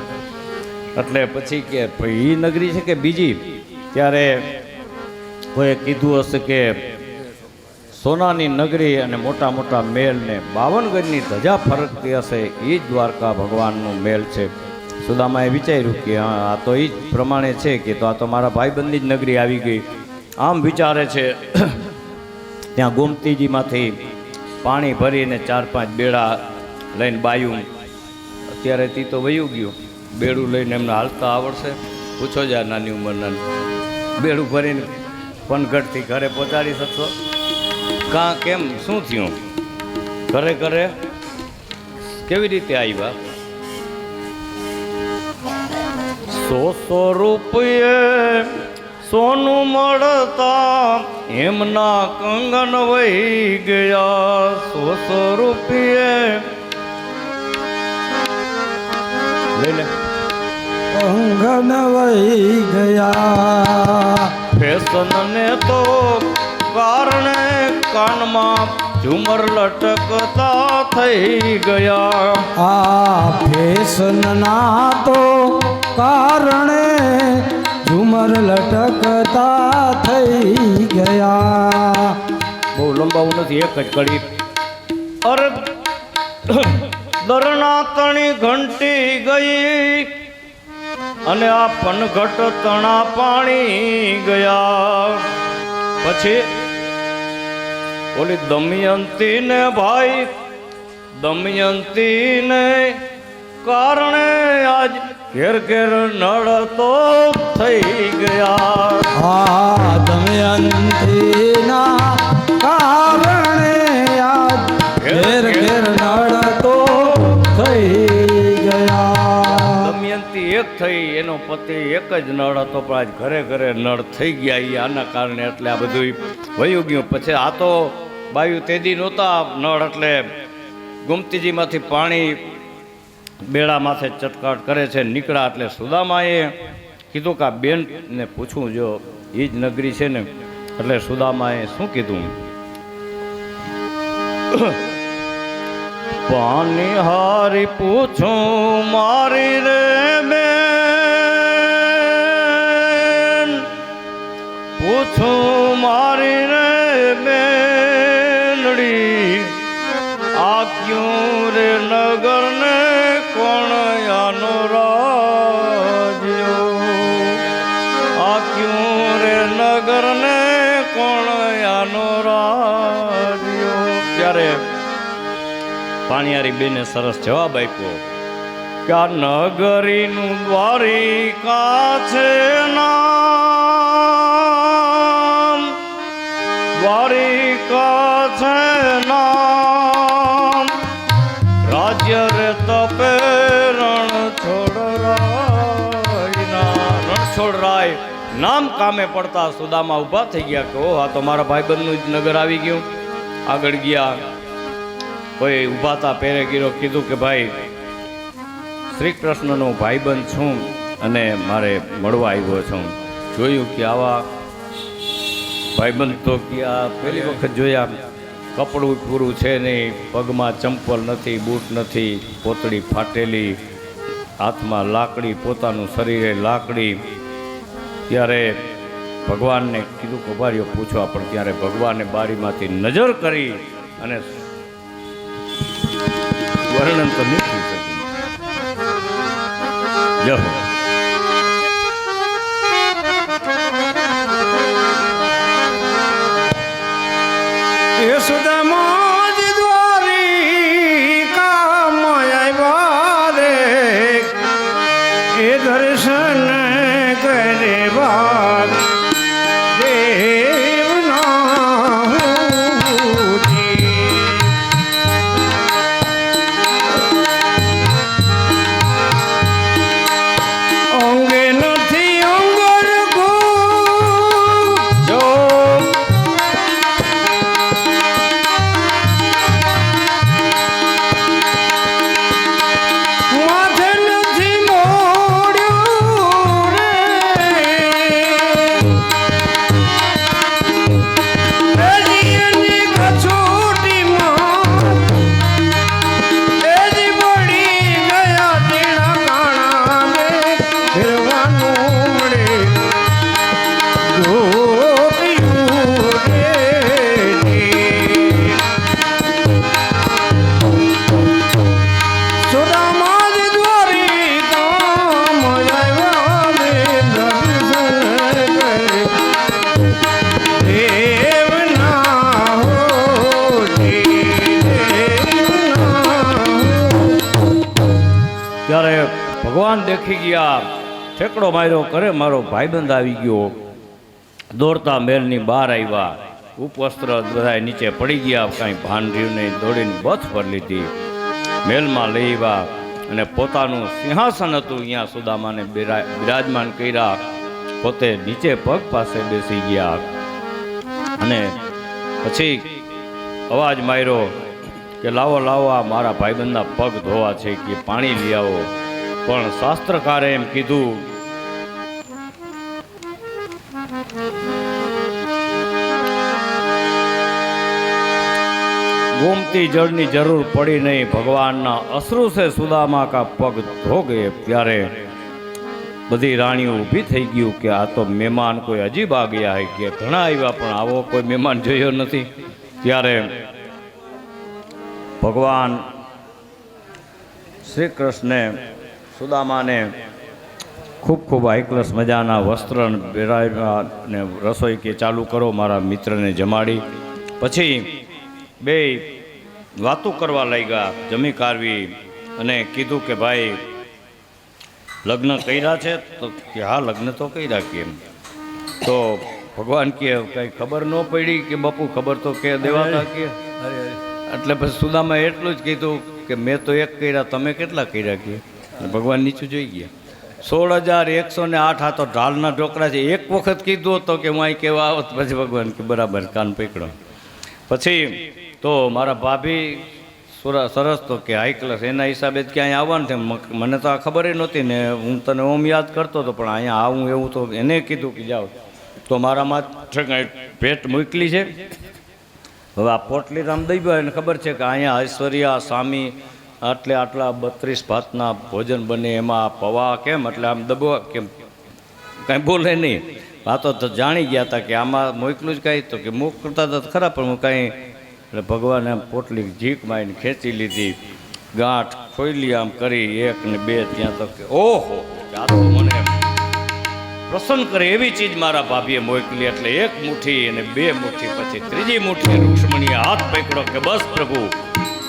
એટલે પછી કે એ નગરી છે કે બીજી, ત્યારે કોઈએ કીધું હશે કે સોનાની નગરી અને મોટા મોટા મહેલ ને 52 ગજની ધજા ફરકતી હશે એ જ દ્વારકા ભગવાનનું મહેલ છે. સુદામાએ વિચાર્યું કે હા આ તો એ જ પ્રમાણે છે કે તો આ તો મારા ભાઈબંધની જ નગરી આવી ગઈ. આમ વિચારે છે. ત્યાં ગોમતીજીમાંથી પાણી ભરીને 4-5 બેડા લઈને બાયું, અત્યારે તી તો વયું ગયું, બેડું લઈને એમને હાલતા આવડશે? પૂછો જા નાની ઉંમરના. બેડું ભરીને પનઘટથી ઘરે પહોંચાડી શકશો? કાં કેમ શું થયું? ઘરે ઘરે કેવી રીતે આવ્યા? 100 રૂપિયે સોનું મળતા એમના કંગન વહી ગયા. 100 રૂપિયે લઈ લે કંગન વહી ગયા. ફેશન ને તો કારણે કાનમાં ઝુમર લટકતા થઈ ગયા. આ ફેશનના તો કારણે ઝુમર લટકતા થઈ ગયા. બહુ લંબાવું નથી, એક જ કડી. અરે દરનાતણી ઘંટી ગઈ અને આ પનઘટ તણા પાણી ગયા. પછી ઓલી દમયંતી ને ભાઈ, દમયંતી ને કારણે આજ ઘેર ઘેર નળ તો થઈ ગયા. આ દમયંતીના કારણે આજ ઘેર ઘેર નળ તો થઈ ગયા. દમયંતી એક થઈ, એનો પતિ એક જ નળ હતો, પણ આજ ઘરે ઘરે નળ થઈ ગયા. એ આના કારણે એટલે આ બધું વયું ગયું. પછી આ તો બાયું તેદી નહોતા નળ, એટલે ગોમતીજીમાંથી પાણી બેડા માથે ચટકાટ કરે છે, નીકળ્યા. એટલે સુદામાએ કીધું કે આ બેનને પૂછવું જો એ જ નગરી છે ને. એટલે સુદામાએ શું કીધું? પાણી હારી પૂછું મારી રે બેન, પૂછું મારી રે બેનડી, આ ક્યું રે નગર ને કોણ આનો રાજ્યો? આ ક્યું રે નગર ને કોણ આનો રાજ્યો? ત્યારે પાણીયારી બેને સરસ જવાબ આપ્યો કે આ નગરીનું દ્વારિકા છે નામ, દ્વારિકા છે નામ, રાજ્ય રે તપે રણછોડરાય નામ કામે પડતા સુદામા ઊભા થઈ ગયા કે ઓહ, આ તો મારા ભાઈબંધનું જ નગર આવી ગયું. આગળ ગયા, કોઈ ઊભા હતા પહેરે ગીરો, કીધું કે ભાઈ શ્રી કૃષ્ણનો ભાઈબંધ છું અને મારે મળવા આવ્યો છું. જોયું કે આવા ભાઈબંધ તો કે આ પહેલી વખત જોયા. કપડું પૂરું છે નહીં, પગમાં ચંપલ નથી, બૂટ નથી, પોતળી ફાટેલી, હાથમાં લાકડી, પોતાનું શરીરે લાકડી. ત્યારે ભગવાનને કીધું કે ભાઈઓ પૂછવા, પણ ત્યારે ભગવાને બારીમાંથી નજર કરી અને વર્ણન તો નહીં થઈ શકે. જય હો. એ સુદામા જ દ્વારિકામાં આવ્યા રે, એ દર્શન કરે બાપ. ભગવાન દેખી ગયા, ઠેકડો માર્યો કરે મારો ભાઈબંધ આવી ગયો, દોડતા મહેલની બહાર આવ્યા, ઉપવસ્ત્ર બધા નીચે પડી ગયા, કાંઈ ભાન રહ્યું નહીં, દોડીને બથ પર લીધી, મહેલમાં લઈ આવ્યા અને પોતાનું સિંહાસન હતું અહીંયા સુદામાને બિરાજમાન કર્યા, પોતે નીચે પગ પાસે બેસી ગયા અને પછી અવાજ માર્યો કે લાવો લાવો આ મારા ભાઈબંધના પગ ધોવા છે, કે પાણી લઈ આવો. પણ શાસ્ત્રકારે એમ કીધું ગોમતી જળની જરૂર પડી નહીં, ભગવાનના અશ્રુ છે સુદામા કા પગ ધો ગયે. ત્યારે બધી રાણીઓ ઊભી થઈ ગયું કે આ તો મહેમાન કોઈ અજીબ આ ગયા હે, કે ઘણા આવ્યા પણ આવો કોઈ મહેમાન જોયો નથી. ત્યારે ભગવાન શ્રી કૃષ્ણે સુદામાને ખૂબ ખૂબ હાઈક્લાસ મજાના વસ્ત્ર પહેરાવ્યા અને રસોઈ કે ચાલુ કરો, મારા મિત્રને જમાડી. પછી બે વાતો કરવા લાગ્યા, જમી કાઢવી અને કીધું કે ભાઈ લગ્ન કર્યા છે? તો કે હા લગ્ન તો કર્યા. કેમ? તો ભગવાન કે કંઈ ખબર ન પડી? કે બાપુ ખબર તો કે દેવાતા કે. એટલે પછી સુદામાએ એટલું જ કીધું કે મેં તો એક કર્યા, તમે કેટલા કર્યા? કે ભગવાન નીચું જોઈ ગયા, 16,108 આ તો ઢાલના ઢોકળા છે. એક વખત કીધું તો કે હું અહીં કહેવા આવત, પછી ભગવાન કે બરાબર કાન પકડો. પછી તો મારા ભાભી સરસ તો કે હાઈ ક્લાસ, એના હિસાબે જ ક્યાંય આવવાનું છે. મને તો આ ખબર નહોતી ને, હું તને ઓમ યાદ કરતો હતો, પણ અહીંયા આવું એવું તો એને કીધું કે જાઓ. તો મારામાં ભેટ મોકલી છે. હવે આ પોટલી રામદેવભાઈ એને ખબર છે કે અહીંયા ઐશ્વર્યા સ્વામી આટલા 32 ભાતના ભોજન બને, એમાં પવા કેમ, એટલે આમ દબવા કેમ, કાંઈ બોલે નહીં. આ તો જાણી ગયા હતા કે આમાં મોકલું જ કાંઈ, તો કે મોકલતા હતા ખરા પણ હું કાંઈ. એટલે ભગવાને આમ પોટલી ઝીક મારીને ખેંચી લીધી, ગાંઠ ખોઈલી આમ કરી 1 ને 2, ત્યાં તો કે ઓહો આ તો મને પ્રસન્ન કરે એવી ચીજ મારા ભાભીએ મોકલી. એટલે 1 મુઠ્ઠી અને 2 મુઠ્ઠી, પછી 3જી મુઠ્ઠી રૂક્ષ્મણીએ હાથ પકડ્યો કે બસ પ્રભુ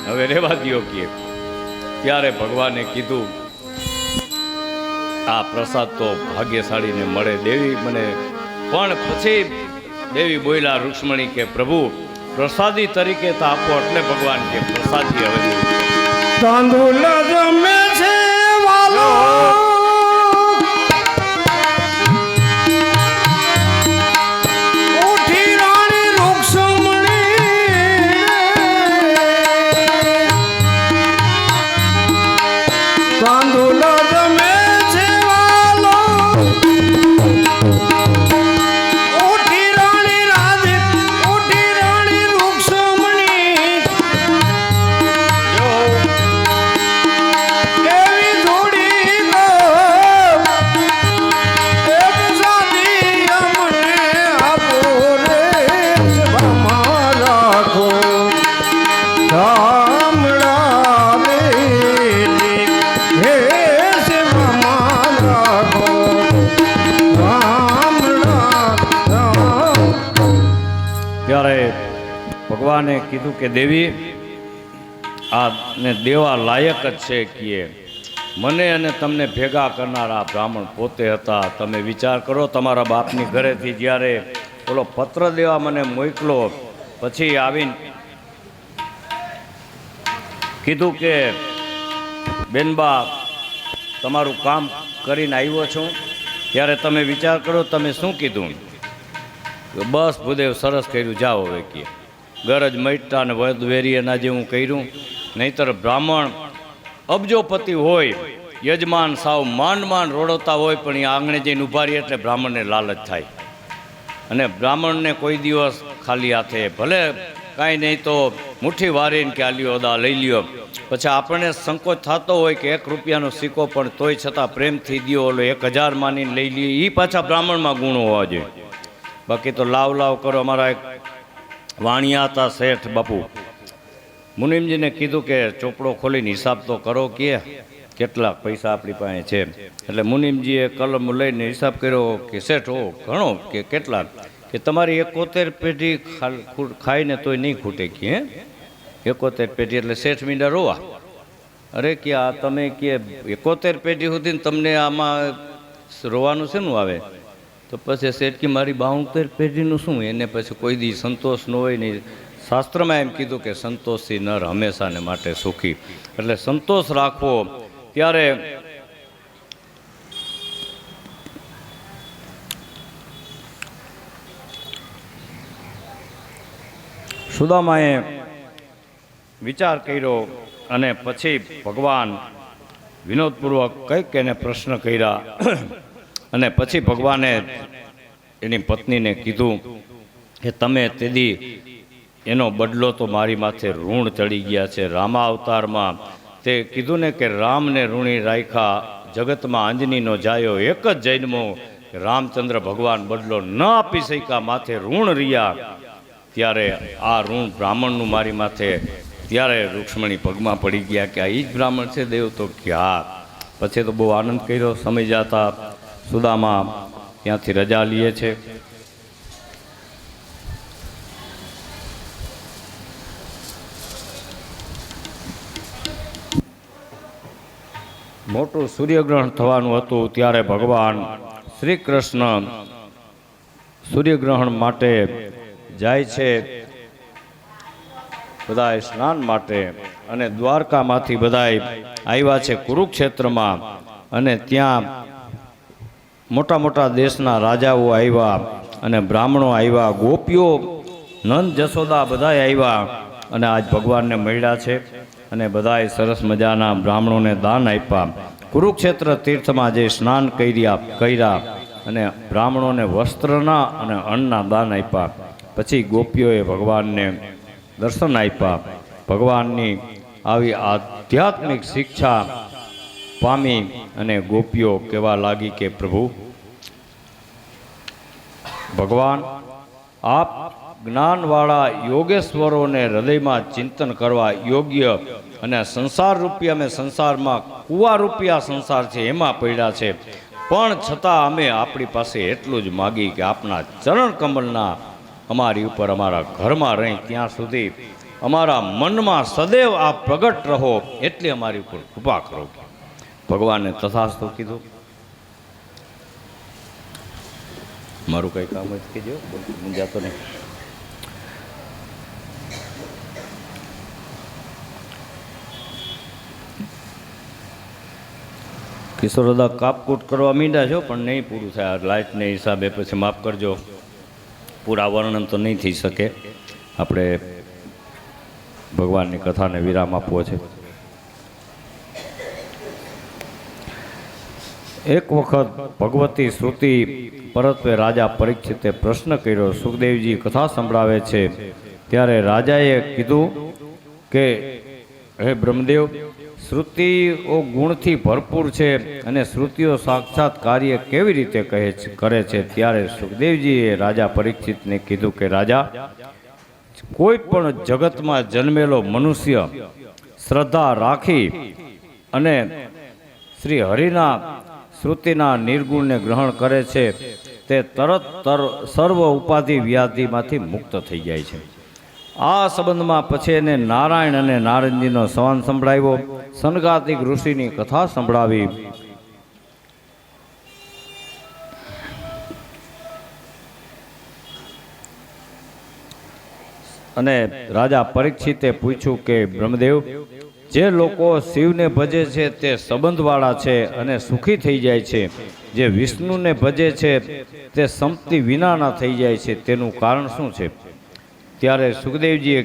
હવે રહેવા દ્યો કે. ત્યારે ભગવાને કીધું આ પ્રસાદ તો ભાગ્યશાળીને મળે દેવી મને. પણ પછી દેવી બોલ્યા રૂક્ષ્મણી કે પ્રભુ પ્રસાદી તરીકે તો આપો. એટલે ભગવાન કે પ્રસાદી હવે તાંદુલ જમે છે વાલો, ઉઠી રાણી રૂક્ષ્મણી, તાંદુલ જમે છે વાલો, ઉઠી રાણી રાધે, ઉઠી રાણી રૂક્ષ્મણી, એવી થોડી એક સાદી અમને આપો રે, સભામાં રાખો ગામડા બેલી, હે સભામાં રાખો ગામડા. ત્યારે ભગવાને કીધું કે દેવી આ ને દેવા લાયક જ છે કે મને અને તમને ભેગા કરનારા બ્રાહ્મણ પોતે હતા. તમે વિચાર કરો, તમારા બાપની ઘરેથી જ્યારે ઓલો પત્ર દેવા મને મોકલો, પછી આવીને કીધું કે બેનબા તમારું કામ કરીને આવ્યો છું, ત્યારે તમે વિચાર કરો તમે શું કીધું? બસ ભૂદેવ સરસ કર્યું, જાઓ હવે કે ગરજ મટતા અને વેરીએના જેવું કર્યું. નહીતર બ્રાહ્મણ અબજોપતિ હોય, યજમાન સાવ માંડ માંડ રોડવતા હોય, પણ એ આંગણે જઈને ઊભા રહે એટલે બ્રાહ્મણને લાલચ થાય. અને બ્રાહ્મણને કોઈ દિવસ ખાલી હાથે ભલે કાંઈ નહીં તો મુઠ્ઠી વારીને કે આ લ્યો દા લઈ લ્યો, પછી આપણને સંકોચ થતો હોય કે 1 રૂપિયાનો સિક્કો પણ તોય છતાં પ્રેમથી દ્યો, ઓલો 1000 માનીને લઈ લ્યો. એ પાછા બ્રાહ્મણમાં ગુણ હોવા જોઈએ. બાકી તો લાવ લાવ કરો. અમારા એક વાણિયા હતા શેઠ બાપુ, મુનિમજીને કીધું કે ચોપડો ખોલીને હિસાબ તો કરો કે કેટલા પૈસા આપણી પાસે છે. એટલે મુનિમજીએ કલમ લઈને હિસાબ કર્યો કે શેઠ હો ઘણો, કે કેટલા? કે તમારી 71 પેઢી ખાઈને તોય નહીં ખૂટે કે 71 પેઢી. એટલે શેઠ મીંડા રોવા અરે કે આ તમે કે 71 પેઢી સુધી તમને આમાં રોવાનું શેનું આવે? તો પછી શેઠ કે મારી 72 પેઢીનું શું? એને પછી કોઈ દી સંતોષ ન હોય નહીં. શાસ્ત્રમાં એમ કીધું કે સંતોષી નર હંમેશાને માટે સુખી. એટલે સંતોષ રાખવો. ત્યારે સુદામાએ વિચાર કર્યો અને પછી ભગવાન વિનોદપૂર્વક કંઈક એને પ્રશ્ન કર્યા અને પછી ભગવાને એની પત્નીને કીધું કે તમે તેદી એનો બદલો તો મારી માથે ઋણ ચડી ગયા છે. રામા અવતારમાં તે કીધું ને કે રામને ઋણી રાખ્યા, જગતમાં અંજનીનો જાયો એક જ જન્મો. રામચંદ્ર ભગવાન બદલો ન આપી શક્યા, માથે ઋણ રહ્યા. ત્યારે આ ઋણ બ્રાહ્મણનું મારી માથે, ત્યારે રૂક્ષ્મણી પગમાં પડી ગયા કે આ ઈ જ બ્રાહ્મણ છે દેવ? તો ક્યાં. પછી તો બહુ આનંદ કર્યો. સમય જતા સુદામા ત્યાંથી રજા લે છે. મોટું સૂર્યગ્રહણ થવાનું હતું. ત્યારે ભગવાન શ્રી કૃષ્ણ સૂર્યગ્રહણ માટે જાય છે બધા સ્નાન માટે. અને દ્વારકામાંથી બધા આવ્યા છે કુરુક્ષેત્રમાં. અને ત્યાં મોટા મોટા દેશના રાજાઓ આવ્યા અને બ્રાહ્મણો આવ્યા, ગોપીઓ, નંદ જશોદા બધા આવ્યા અને આજ ભગવાનને મળ્યા છે. અને બધાએ સરસ મજાના બ્રાહ્મણોને દાન આપ્યા. કુરુક્ષેત્ર તીર્થમાં જે સ્નાન કર્યા અને બ્રાહ્મણોને વસ્ત્રના અને અન્નના દાન આપ્યા. પછી ગોપીઓએ ભગવાનને દર્શન આપ્યા. ભગવાનની આવી આધ્યાત્મિક શિક્ષા પામી અને ગોપીઓ કહેવા લાગી કે પ્રભુ ભગવાન આપ જ્ઞાનવાળા યોગેશ્વરોને હૃદયમાં ચિંતન કરવા યોગ્ય, અને સંસાર રૂપી અમે સંસારમાં કુવા રૂપિયા સંસાર છે એમાં પડ્યા છે, પણ છતાં અમે આપણી પાસે એટલું જ માગી કે આપના ચરણ કમલના અમારી ઉપર, અમારા ઘરમાં રહી ત્યાં સુધી અમારા મનમાં સદૈવ આપ પ્રગટ રહો, એટલી અમારી ઉપર કૃપા કરો. ભગવાને તથાસ્તુ કીધું. મારું કંઈ કામ જ કીધું, મૂંઝાતો નહીં. કિશોર દાદા કાપકૂટ કરવા માંડ્યા છો, પણ નહીં પૂરું થાય. લાઇટને હિસાબે પછી માફ કરજો, પૂરા વર્ણન તો નહીં થઈ શકે. આપણે ભગવાનની કથાને વિરામ આપવો છે. એક વખત ભગવતી શ્રુતિ પરત્વે રાજા પરીક્ષિતે પ્રશ્ન કર્યો. સુખદેવજી કથા સંભળાવે છે ત્યારે રાજાએ કીધું કે હે બ્રહ્મદેવ, શ્રુતિઓ ગુણથી ભરપૂર છે અને શ્રુતિઓ સાક્ષાત કાર્ય કેવી રીતે કરે છે? ત્યારે સુખદેવજીએ રાજા પરીક્ષિતને કીધું કે રાજા, કોઈ પણ જગતમાં જન્મેલો મનુષ્ય શ્રદ્ધા રાખી અને શ્રી હરિના શ્રુતિના નિર્ગુણને ગ્રહણ કરે છે તે તરત સર્વ ઉપાધિ વ્યાધિમાંથી મુક્ત થઈ જાય છે. આ સંબંધમાં પછી એને નારાયણ અને નારદજીનો સંવાદ સંભળાવ્યો. સનગાતિક ઋષિની કથા સંભળાવી. અને રાજા પરીક્ષિતે પૂછ્યું કે બ્રહ્મદેવ, જે લોકો શિવને ભજે છે તે સંબંધવાળા છે અને સુખી થઈ જાય છે, જે વિષ્ણુને ભજે છે તે સંપત્તિ વિનાના થઈ જાય છે, તેનું કારણ શું છે? ત્યારે સુખદેવજીએ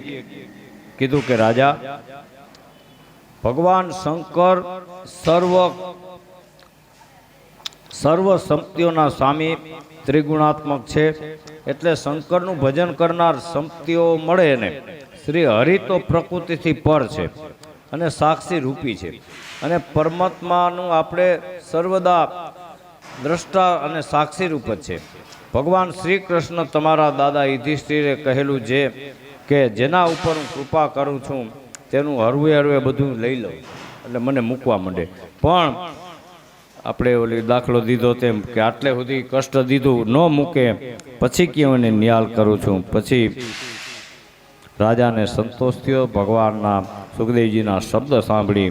કીધું કે રાજા, ભગવાન શંકર સર્વ સંપત્તિઓના સ્વામી ત્રિગુણાત્મક છે. એટલે શંકરનું ભજન કરનાર સંપત્તિઓ મળે ને. શ્રી હરિ તો પ્રકૃતિથી પર છે અને સાક્ષી રૂપી છે, અને પરમાત્માનું આપણે સર્વદા દ્રષ્ટા અને સાક્ષી રૂપ જ છે. ભગવાન શ્રી કૃષ્ણ તમારા દાદા યુધિષ્ઠિરે કહેલું છે કે જેના ઉપર હું કૃપા કરું છું તેનું હરવે હરવે બધું લઈ લઉં, એટલે મને મૂકવા માંડે. પણ આપણે ઓલી દાખલો દીધો તેમ કે આટલે સુધી કષ્ટ દીધું ન મૂકે, પછી કેવું એને નિયાલ કરું છું. પછી રાજાને સંતોષ થયો ભગવાનના સુખદેવજીના શબ્દ સાંભળી.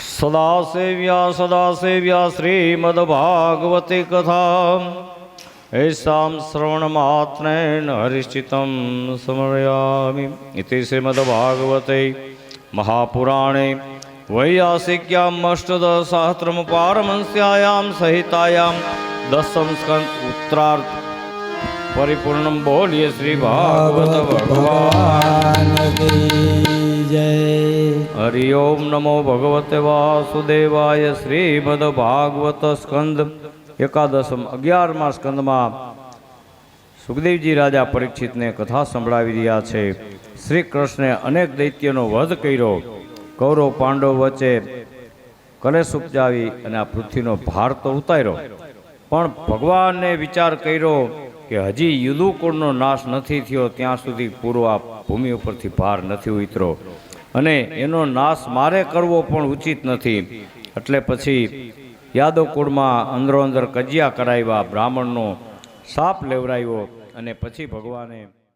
સદાસેવ્યા શ્રીમદ્ભાગવતી કથા એસામ શ્રવણમાત્રેણ હરિશ્ચિતમ સ્મરયામિ ઇતિ શ્રીમદ્ભાગવતે મહાપુરાણે વૈયાસિક્યામ અષ્ટદશસહસ્રમ પારમહંસ્યાયામ સહિતાયામ દસમ સ્કંદ ઉત્તરાર્ધ પરિપૂર્ણમ બોલીએ શ્રી ભાગવત ભગવાન હરિ ઓમ નમો ભગવતે વાસુદેવાય. શ્રીમદ ભાગવત સ્કંદ એકાદશમ 11મા સ્કંદમાં સુખદેવજી રાજા પરીક્ષિતને કથા સંભળાવી રહ્યા છે. શ્રી કૃષ્ણે અનેક દૈત્યનો વધ કર્યો, કૌરવ પાંડવ વચ્ચે કલેશ ઉપજાવી અને આ પૃથ્વીનો ભાર તો ઉતાર્યો, પણ ભગવાનને વિચાર કર્યો કે હજી યુદુકુળનો નાશ નથી થયો ત્યાં સુધી પૂરો આ ભૂમિ ઉપરથી ભાર નથી ઉતરો અને એનો નાશ મારે કરવો પણ ઉચિત નથી. એટલે પછી યાદવ કુળમાં અંદરો અંદર કજિયા કરાવ્યા, બ્રાહ્મણનો શાપ લેવરાવ્યો અને પછી ભગવાને